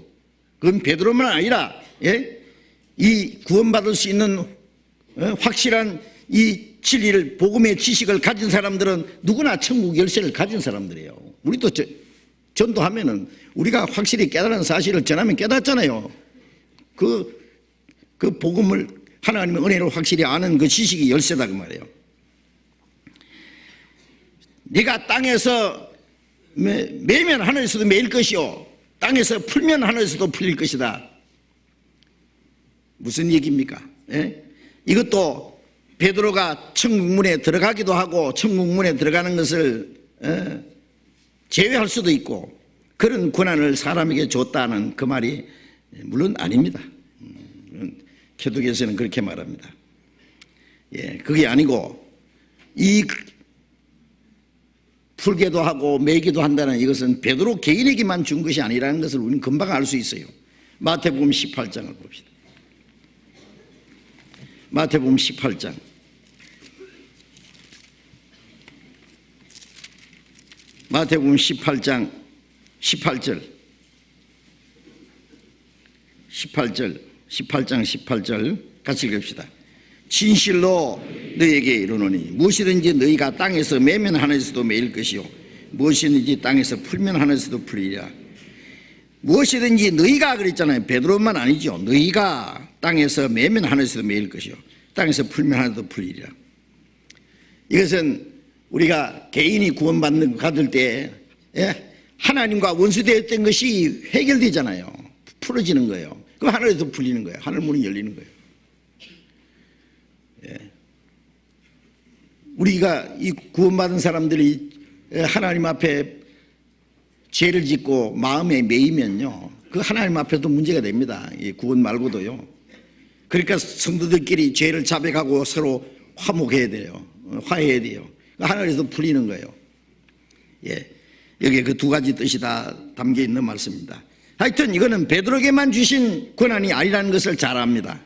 그건 베드로만 아니라 이 구원받을 수 있는 확실한 이 진리를, 복음의 지식을 가진 사람들은 누구나 천국 열쇠를 가진 사람들이에요. 우리도 전도하면은 우리가 확실히 깨달은 사실을 전하면 깨닫잖아요. 그 복음을 하나님의 은혜를 확실히 아는 그 지식이 열쇠다 그 말이에요. 네가 땅에서 매면 하늘에서도 매일 것이요 땅에서 풀면 하늘에서도 풀릴 것이다. 무슨 얘기입니까? 예? 이것도 베드로가 천국문에 들어가기도 하고 천국문에 들어가는 것을 제외할 수도 있고 그런 권한을 사람에게 줬다는 그 말이 물론 아닙니다. 개독에서는 그렇게 말합니다. 예, 그게 아니고 이 풀기도 하고 매기도 한다는 이것은 베드로 개인에게만 준 것이 아니라는 것을 우리는 금방 알 수 있어요. 마태복음 18장을 봅시다. 마태복음 18장 마태복음 18장 18절 18장 같이 읽읍시다. 진실로 너희에게 이르노니 무엇이든지 너희가 땅에서 매면 하늘에서도 매일 것이요 무엇이든지 땅에서 풀면 하늘에서도 풀리리라. 무엇이든지 너희가 그랬잖아요. 베드로만 아니죠. 너희가 땅에서 매면 하늘에서도 매일 것이요 땅에서 풀면 하늘에서도 풀리리라. 이것은 우리가 개인이 구원받는 받을 때 하나님과 원수되었던 것이 해결되잖아요. 풀어지는 거예요. 그럼 하늘에서 풀리는 거예요. 하늘 문이 열리는 거예요. 우리가 이 구원받은 사람들이 하나님 앞에 죄를 짓고 마음에 매이면요 그 하나님 앞에도 문제가 됩니다. 이 구원 말고도요. 그러니까 성도들끼리 죄를 자백하고 서로 화목해야 돼요. 화해해야 돼요. 하늘에서 풀리는 거예요. 예, 여기에 그 두 가지 뜻이 다 담겨 있는 말씀입니다. 하여튼 이거는 베드로에게만 주신 권한이 아니라는 것을 잘 압니다.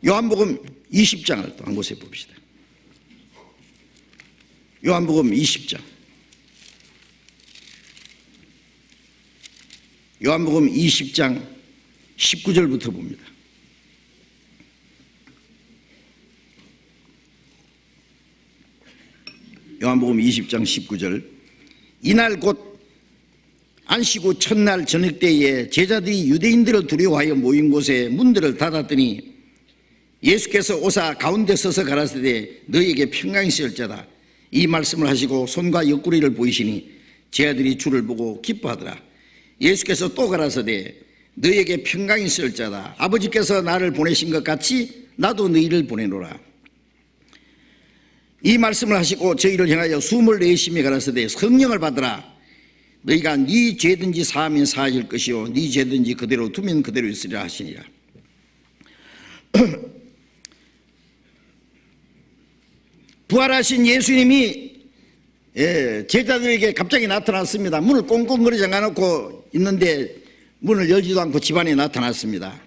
요한복음 20장을 또 한 곳에 봅시다. 요한복음 20장. 요한복음 20장 19절부터 봅니다. 요한복음 20장 19절. 이날 곧 안식 후 첫날 저녁 때에 제자들이 유대인들을 두려워하여 모인 곳에 문들을 닫았더니 예수께서 오사 가운데 서서 가라사대 너희에게 평강이 있을지어다. 이 말씀을 하시고 손과 옆구리를 보이시니 제자들이 주를 보고 기뻐하더라. 예수께서 또 가라사대 너희에게 평강이 있을지어다. 아버지께서 나를 보내신 것 같이 나도 너희를 보내노라. 이 말씀을 하시고 저희를 향하여 숨을 내쉬며 가라사대 성령을 받으라. 너희가 네 죄든지 사하면 사해질 것이요 네 죄든지 그대로 두면 그대로 있으리라 하시니라. 부활하신 예수님이 제자들에게 갑자기 나타났습니다. 문을 꽁꽁거리 잠가놓고 있는데 문을 열지도 않고 집안에 나타났습니다.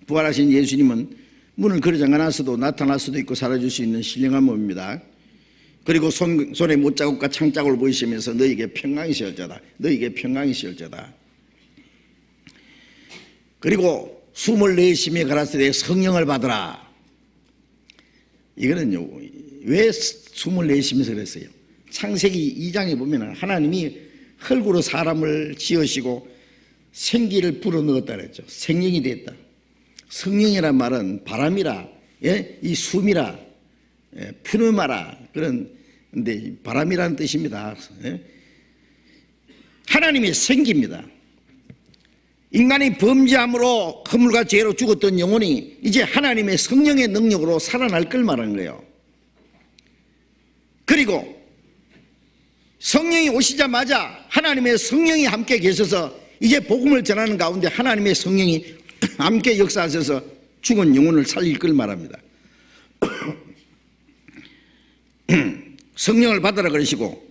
부활하신 예수님은 문을 걸어 잠가놨어도 나타날 수도 있고 사라질 수 있는 신령한 몸입니다. 그리고 손에 못자국과 창자국을 보이시면서 너희에게 평강이 있을지어다. 너희에게 평강이 있을지어다. 그리고 숨을 내쉬며 가라사대 성령을 받으라. 이거는요 왜 숨을 내쉬면서 그랬어요? 창세기 2장에 보면 하나님이 흙으로 사람을 지으시고 생기를 불어넣었다 그랬죠. 생명이 됐다. 성령이란 말은 바람이라, 이 숨이라, 푸르마라 그런 근데 바람이라는 뜻입니다. 하나님의 생기입니다. 인간이 범죄함으로 허물과 죄로 죽었던 영혼이 이제 하나님의 성령의 능력으로 살아날 걸 말하는 거예요. 그리고 성령이 오시자마자 하나님의 성령이 함께 계셔서 이제 복음을 전하는 가운데 하나님의 성령이 함께 역사하셔서 죽은 영혼을 살릴 걸 말합니다. 성령을 받으라 그러시고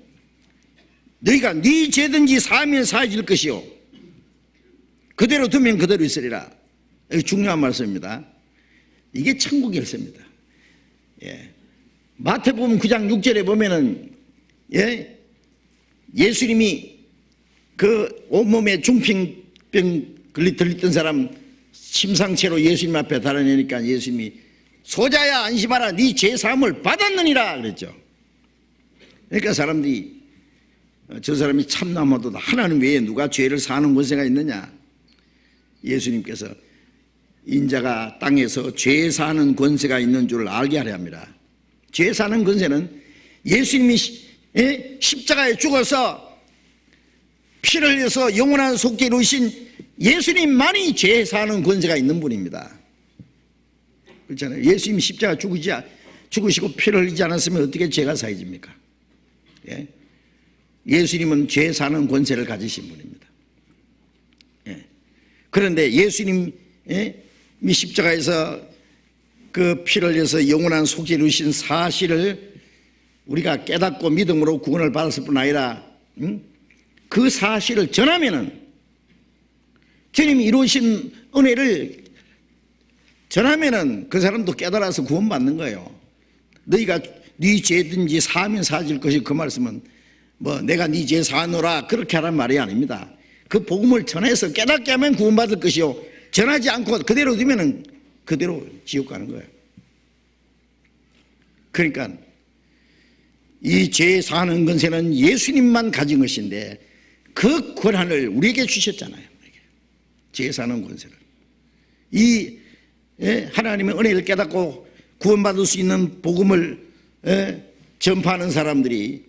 너희가 네 죄든지 사하면 사해질 것이요 그대로 두면 그대로 있으리라. 여기 중요한 말씀입니다. 이게 천국 열쇠입니다. 마태복음 9장 6절에 보면은 예수님이 그 온몸에 중풍병 들렸던 사람 심상체로 예수님 앞에 달아내니까 예수님이 소자야 안심하라 네 죄사함을 받았느니라 그랬죠. 그러니까 사람들이 저 사람이 참나무도 하나님 외에 누가 죄를 사하는 권세가 있느냐. 예수님께서 인자가 땅에서 죄 사는 권세가 있는 줄 알게 하려 합니다. 죄 사는 권세는 예수님이 십자가에 죽어서 피를 흘려서 영원한 속죄를 이루신 예수님만이 죄 사는 권세가 있는 분입니다. 그렇잖아요. 예수님이 십자가 죽으시고 피를 흘리지 않았으면 어떻게 죄가 사해집니까? 예? 예수님은 죄 사는 권세를 가지신 분입니다. 예. 그런데 예수님이 십자가에서 그 피를 흘려서 영원한 속죄를 이루신 사실을 우리가 깨닫고 믿음으로 구원을 받았을 뿐 아니라 그 사실을 전하면은 주님이 이루신 은혜를 전하면은 그 사람도 깨달아서 구원받는 거예요. 너희가 네 죄든지 사하면 사해질 것이, 그 말씀은 뭐 내가 네 죄 사하노라 그렇게 하란 말이 아닙니다. 그 복음을 전해서 깨닫게 하면 구원받을 것이요, 전하지 않고 그대로 두면은 그대로 지옥 가는 거예요. 그러니까 이 죄 사하는 권세는 예수님만 가진 것인데 그 권한을 우리에게 주셨잖아요. 죄 사하는 권세를. 이 하나님의 은혜를 깨닫고 구원받을 수 있는 복음을 전파하는 사람들이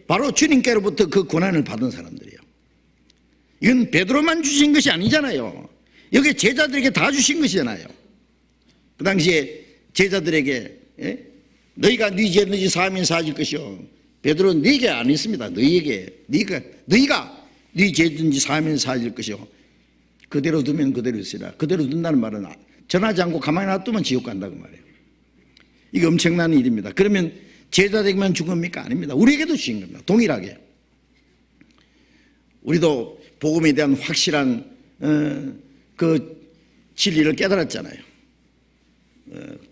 바로 주님께로부터 그 권한을 받은 사람들이에요. 이건 베드로만 주신 것이 아니잖아요. 여기 제자들에게 다 주신 것이잖아요. 그 당시에 제자들에게 너희가 네 죄든지 사하면 사해질 것이요. 베드로는 네게 안 했습니다. 너희에게 너희가 네 죄든지 사하면 사해질 것이요. 그대로 두면 그대로 있으라. 그대로 둔다는 말은 전하지 않고 가만히 놔두면 지옥 간다고 말이에요. 이게 엄청난 일입니다. 그러면 제자들에게만 준 겁니까? 아닙니다. 우리에게도 주신 겁니다. 동일하게. 우리도 복음에 대한 확실한 그 진리를 깨달았잖아요.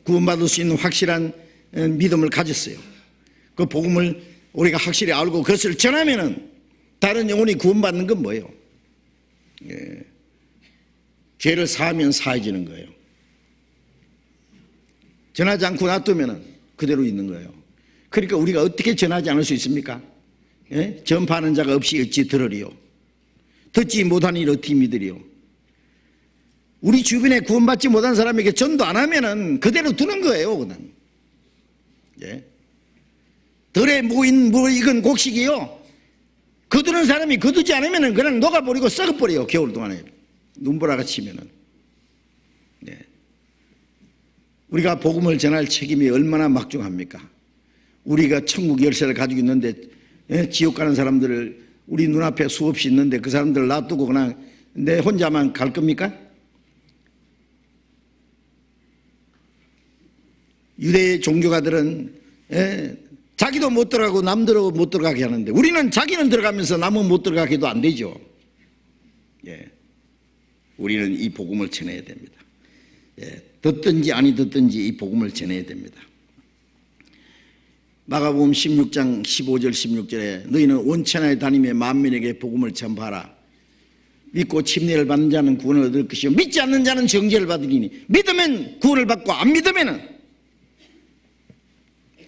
구원받을 수 있는 확실한 믿음을 가졌어요. 그 복음을 우리가 확실히 알고 그것을 전하면은 다른 영혼이 구원받는 건 뭐예요? 죄를 사하면 사해지는 거예요. 전하지 않고 놔두면 그대로 있는 거예요. 그러니까 우리가 어떻게 전하지 않을 수 있습니까? 전파하는 자가 없이 어찌 들으리요? 듣지 못하는 일 어떻게 믿으리요? 우리 주변에 구원받지 못한 사람에게 전도 안 하면은 그대로 두는 거예요, 그냥. 덜에 모인 익은 곡식이요. 거두는 사람이 거두지 않으면은 그냥 녹아버리고 썩어버려요, 겨울 동안에. 눈보라가 치면은. 우리가 복음을 전할 책임이 얼마나 막중합니까? 우리가 천국 열쇠를 가지고 있는데 지옥 가는 사람들을 우리 눈앞에 수없이 있는데 그 사람들을 놔두고 그냥 내 혼자만 갈 겁니까? 유대 종교가들은 자기도 못 들어가고 남들도 못 들어가게 하는데 우리는 자기는 들어가면서 남은 못 들어가게도 안 되죠. 우리는 이 복음을 전해야 됩니다. 듣든지 아니 듣든지 이 복음을 전해야 됩니다. 마가복음 16장 15절 16절에 너희는 온 천하에 다니며 만민에게 복음을 전파하라. 믿고 침례를 받는 자는 구원을 얻을 것이요 믿지 않는 자는 정죄를 받으리니 믿으면 구원을 받고 안 믿으면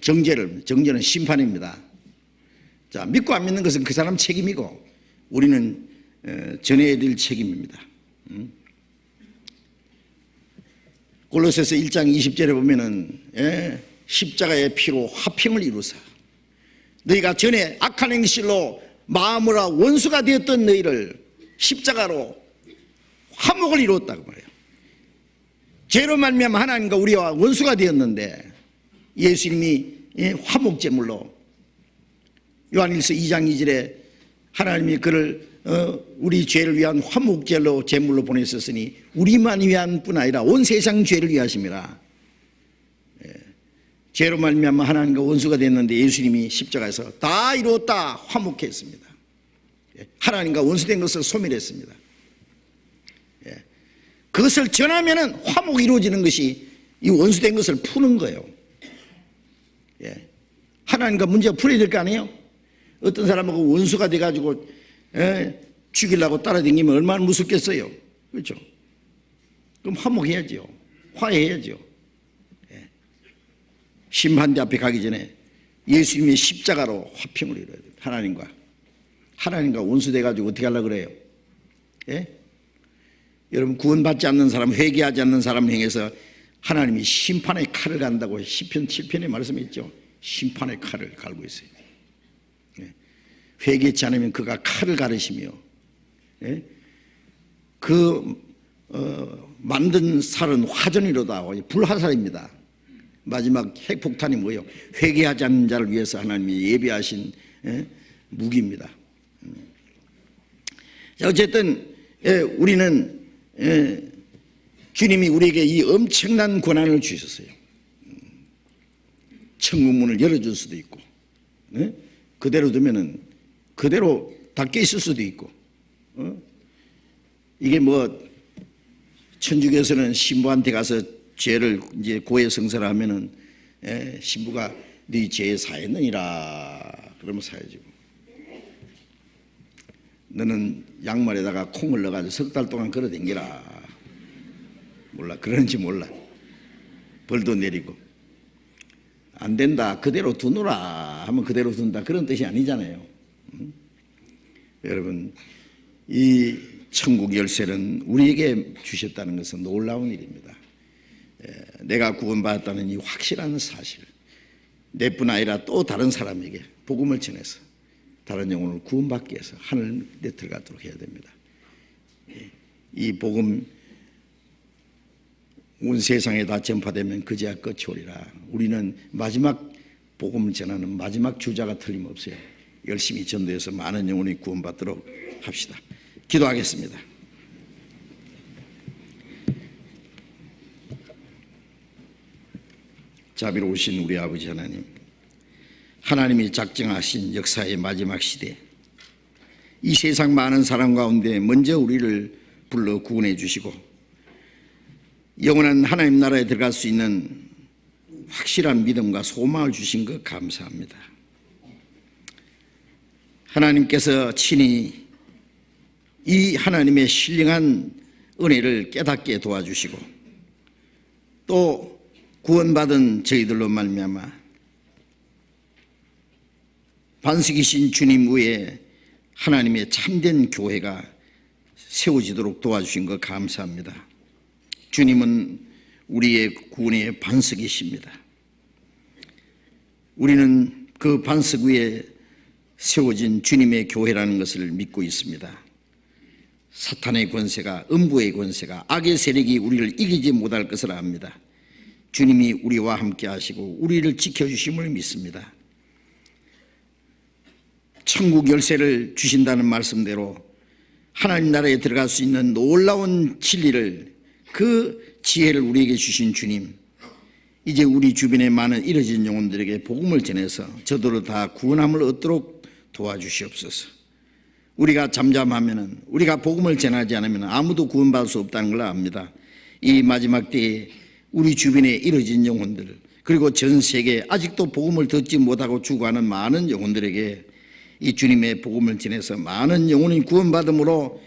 정죄는 심판입니다. 자, 믿고 안 믿는 것은 그 사람 책임이고 우리는 전해야 될 책임입니다. 골로새서 1장 20절에 보면은 십자가의 피로 화평을 이루사 너희가 전에 악한 행실로 마음으로 원수가 되었던 너희를 십자가로 화목을 이루었다고 말해요. 죄로 말미암아 하나님과 우리와 원수가 되었는데 예수님이 화목제물로 요한일서 2장 2절에 하나님이 그를 우리 죄를 위한 화목제로 제물로 보내셨으니 우리만 위한 뿐 아니라 온 세상 죄를 위하심이라. 죄로 말미암아 하나님과 원수가 됐는데 예수님이 십자가에서 다 이루었다 화목했습니다. 하나님과 원수된 것을 소멸했습니다. 그것을 전하면은 화목이 이루어지는 것이 이 원수된 것을 푸는 거예요. 하나님과 문제가 풀어야 될 거 아니에요? 어떤 사람하고 원수가 돼가지고 죽이려고 따라다니면 얼마나 무섭겠어요. 그렇죠? 그럼 화목해야죠. 화해해야죠. 심판대 앞에 가기 전에 예수님의 십자가로 화평을 이루어야 돼요. 하나님과 원수 돼가지고 어떻게 하려고 그래요? 여러분, 구원받지 않는 사람, 회개하지 않는 사람을 향해서 하나님이 심판의 칼을 간다고 시편 7편에 말씀했죠. 심판의 칼을 갈고 있어요. 회개치 않으면 그가 칼을 가르시며, 만든 살은 화전이로다. 불화살입니다. 마지막 핵폭탄이 뭐예요? 회개하지 않는 자를 위해서 하나님이 예비하신 무기입니다. 자, 어쨌든 우리는 주님이 우리에게 이 엄청난 권한을 주셨어요. 천국 문을 열어줄 수도 있고, 그대로 두면은 그대로 닫혀 있을 수도 있고, 이게 뭐 천주교에서는 신부한테 가서 죄를 이제 고해 성사를 하면은 신부가 네 죄 사했느니라 그러면 사해지고, 너는 양말에다가 콩을 넣어가지고 3달 동안 걸어 댕기라. 몰라, 그러는지 몰라. 벌도 내리고. 안 된다, 그대로 두노라 하면 그대로 둔다, 그런 뜻이 아니잖아요. 여러분, 이 천국 열쇠는 우리에게 주셨다는 것은 놀라운 일입니다. 내가 구원받았다는 이 확실한 사실, 내뿐 아니라 또 다른 사람에게 복음을 전해서 다른 영혼을 구원받기 위해서 하늘에 들어가도록 해야 됩니다. 이 복음 온 세상에 다 전파되면 그제야 끝이 오리라. 우리는 마지막 복음을 전하는 마지막 주자가 틀림없어요. 열심히 전도해서 많은 영혼이 구원받도록 합시다. 기도하겠습니다. 자비로우신 우리 아버지 하나님, 하나님이 작정하신 역사의 마지막 시대, 이 세상 많은 사람 가운데 먼저 우리를 불러 구원해 주시고 영원한 하나님 나라에 들어갈 수 있는 확실한 믿음과 소망을 주신 것 감사합니다. 하나님께서 친히 이 하나님의 신령한 은혜를 깨닫게 도와주시고 또 구원받은 저희들로 말미암아 반석이신 주님 위에 하나님의 참된 교회가 세워지도록 도와주신 것 감사합니다. 주님은 우리의 구원의 반석이십니다. 우리는 그 반석 위에 세워진 주님의 교회라는 것을 믿고 있습니다. 사탄의 권세가, 음부의 권세가, 악의 세력이 우리를 이기지 못할 것을 압니다. 주님이 우리와 함께 하시고 우리를 지켜주심을 믿습니다. 천국 열쇠를 주신다는 말씀대로 하나님 나라에 들어갈 수 있는 놀라운 진리를, 그 지혜를 우리에게 주신 주님, 이제 우리 주변에 많은 잃어진 영혼들에게 복음을 전해서 저들을 다 구원함을 얻도록 도와주시옵소서. 우리가 잠잠하면은, 우리가 복음을 전하지 않으면 아무도 구원받을 수 없다는 걸 압니다. 이 마지막 때에 우리 주변에 잃어진 영혼들, 그리고 전 세계에 아직도 복음을 듣지 못하고 죽어가는 많은 영혼들에게 이 주님의 복음을 전해서 많은 영혼이 구원받음으로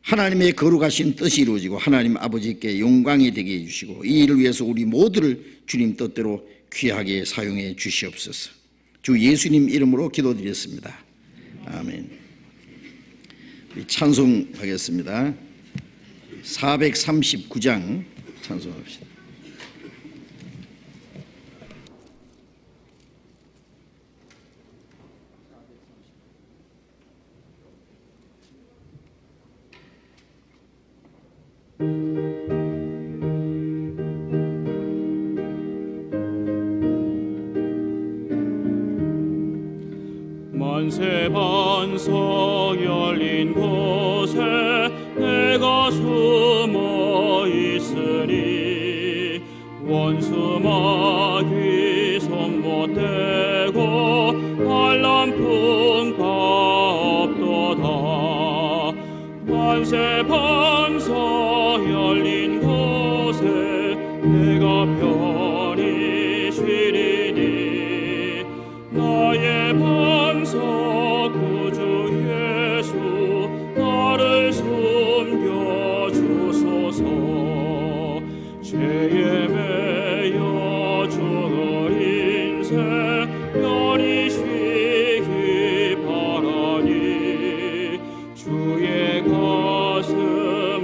하나님의 거룩하신 뜻이 이루어지고 하나님 아버지께 영광이 되게 해주시고 이 일을 위해서 우리 모두를 주님 뜻대로 귀하게 사용해 주시옵소서. 주 예수님 이름으로 기도드렸습니다. 아멘. 우리 찬송하겠습니다. 439장 찬송합시다. 만세 반석 열린 곳에 내가 숨어 있으니 원수 마귀 손 못 대고 한란풍파 없도다. 만세 반석 열린 곳에 내가 편히 쉬리니 나의 반석 구주 예수 나를 숨겨 주소서. 죄에 매여 죽을 인생 편히 쉬기 바라니 주의 가슴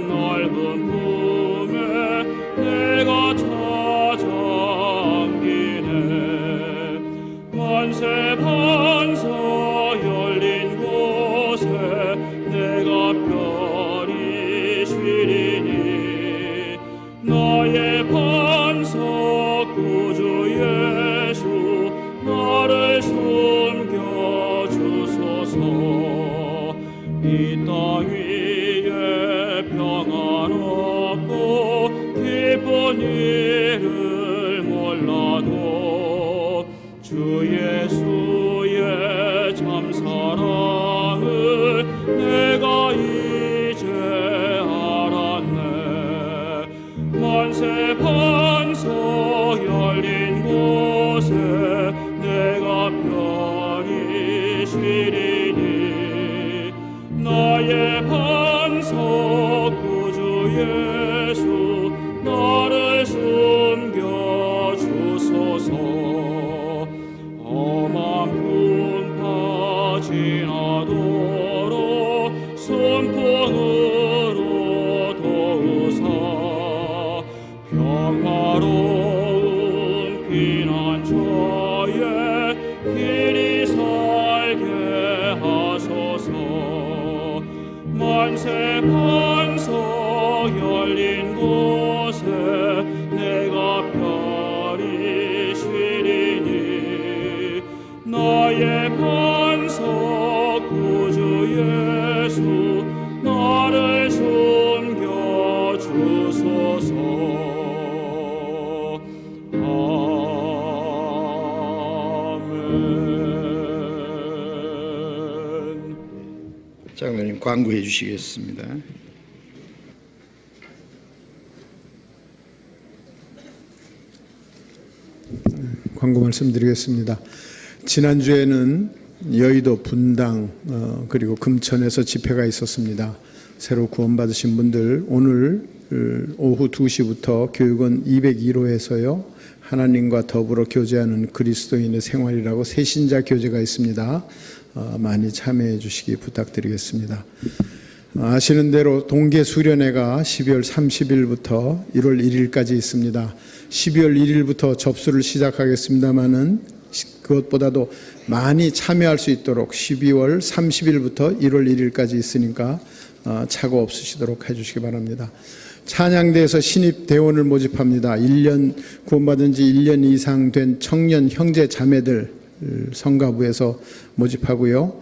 주 예수의 참 사랑을 내가 이제 알았네. 만세 반석 열린 곳에 내가 편히 쉬리니 나의 반석 구주 예수 나를 숨겨 주소서. 험한 풍파 지나도록 손풍으로 도우사 평화로운 피난처에 길이 살게 하소서. 만세 반석 열린 곳에 내가 편히 쉬리니 나의 반석 구주 예수 나를 숨겨 주소서. 아멘. 장로님 광고해 주시겠습니다. 광고 말씀드리겠습니다. 지난주에는 여의도 분당 그리고 금천에서 집회가 있었습니다. 새로 구원받으신 분들 오늘 오후 2시부터 교육원 202호에서요 하나님과 더불어 교제하는 그리스도인의 생활이라고 새신자 교제가 있습니다. 많이 참여해 주시기 부탁드리겠습니다. 아시는 대로 동계 수련회가 12월 30일부터 1월 1일까지 있습니다. 12월 1일부터 접수를 시작하겠습니다마는 그것보다도 많이 참여할 수 있도록 12월 30일부터 1월 1일까지 있으니까 착오 없으시도록 해주시기 바랍니다. 찬양대에서 신입 대원을 모집합니다. 1년 구원받은 지 1년 이상 된 청년 형제 자매들 성가부에서 모집하고요.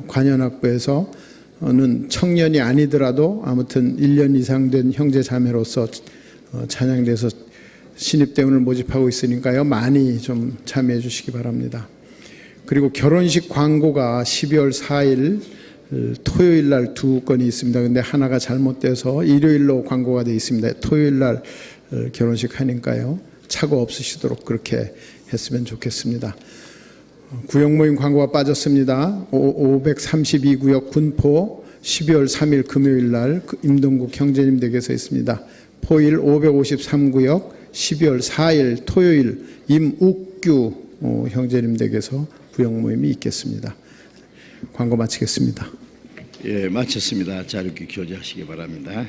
관현악부에서는 청년이 아니더라도 아무튼 1년 이상 된 형제 자매로서 찬양대에서 신입대원을 모집하고 있으니까요. 많이 좀 참여해 주시기 바랍니다. 그리고 결혼식 광고가 12월 4일 토요일 날 2건이 있습니다. 근데 하나가 잘못돼서 일요일로 광고가 되어 있습니다. 토요일 날 결혼식 하니까요. 착오 없으시도록 그렇게 했으면 좋겠습니다. 구역 모임 광고가 빠졌습니다. 532구역 군포 12월 3일 금요일 날 임동국 형제님 댁에서 있습니다. 포일 553구역 12월 4일 토요일 임욱규 형제님 댁에서 구역 모임이 있겠습니다. 광고 마치겠습니다. 예, 마쳤습니다. 자유롭게 교제하시기 바랍니다.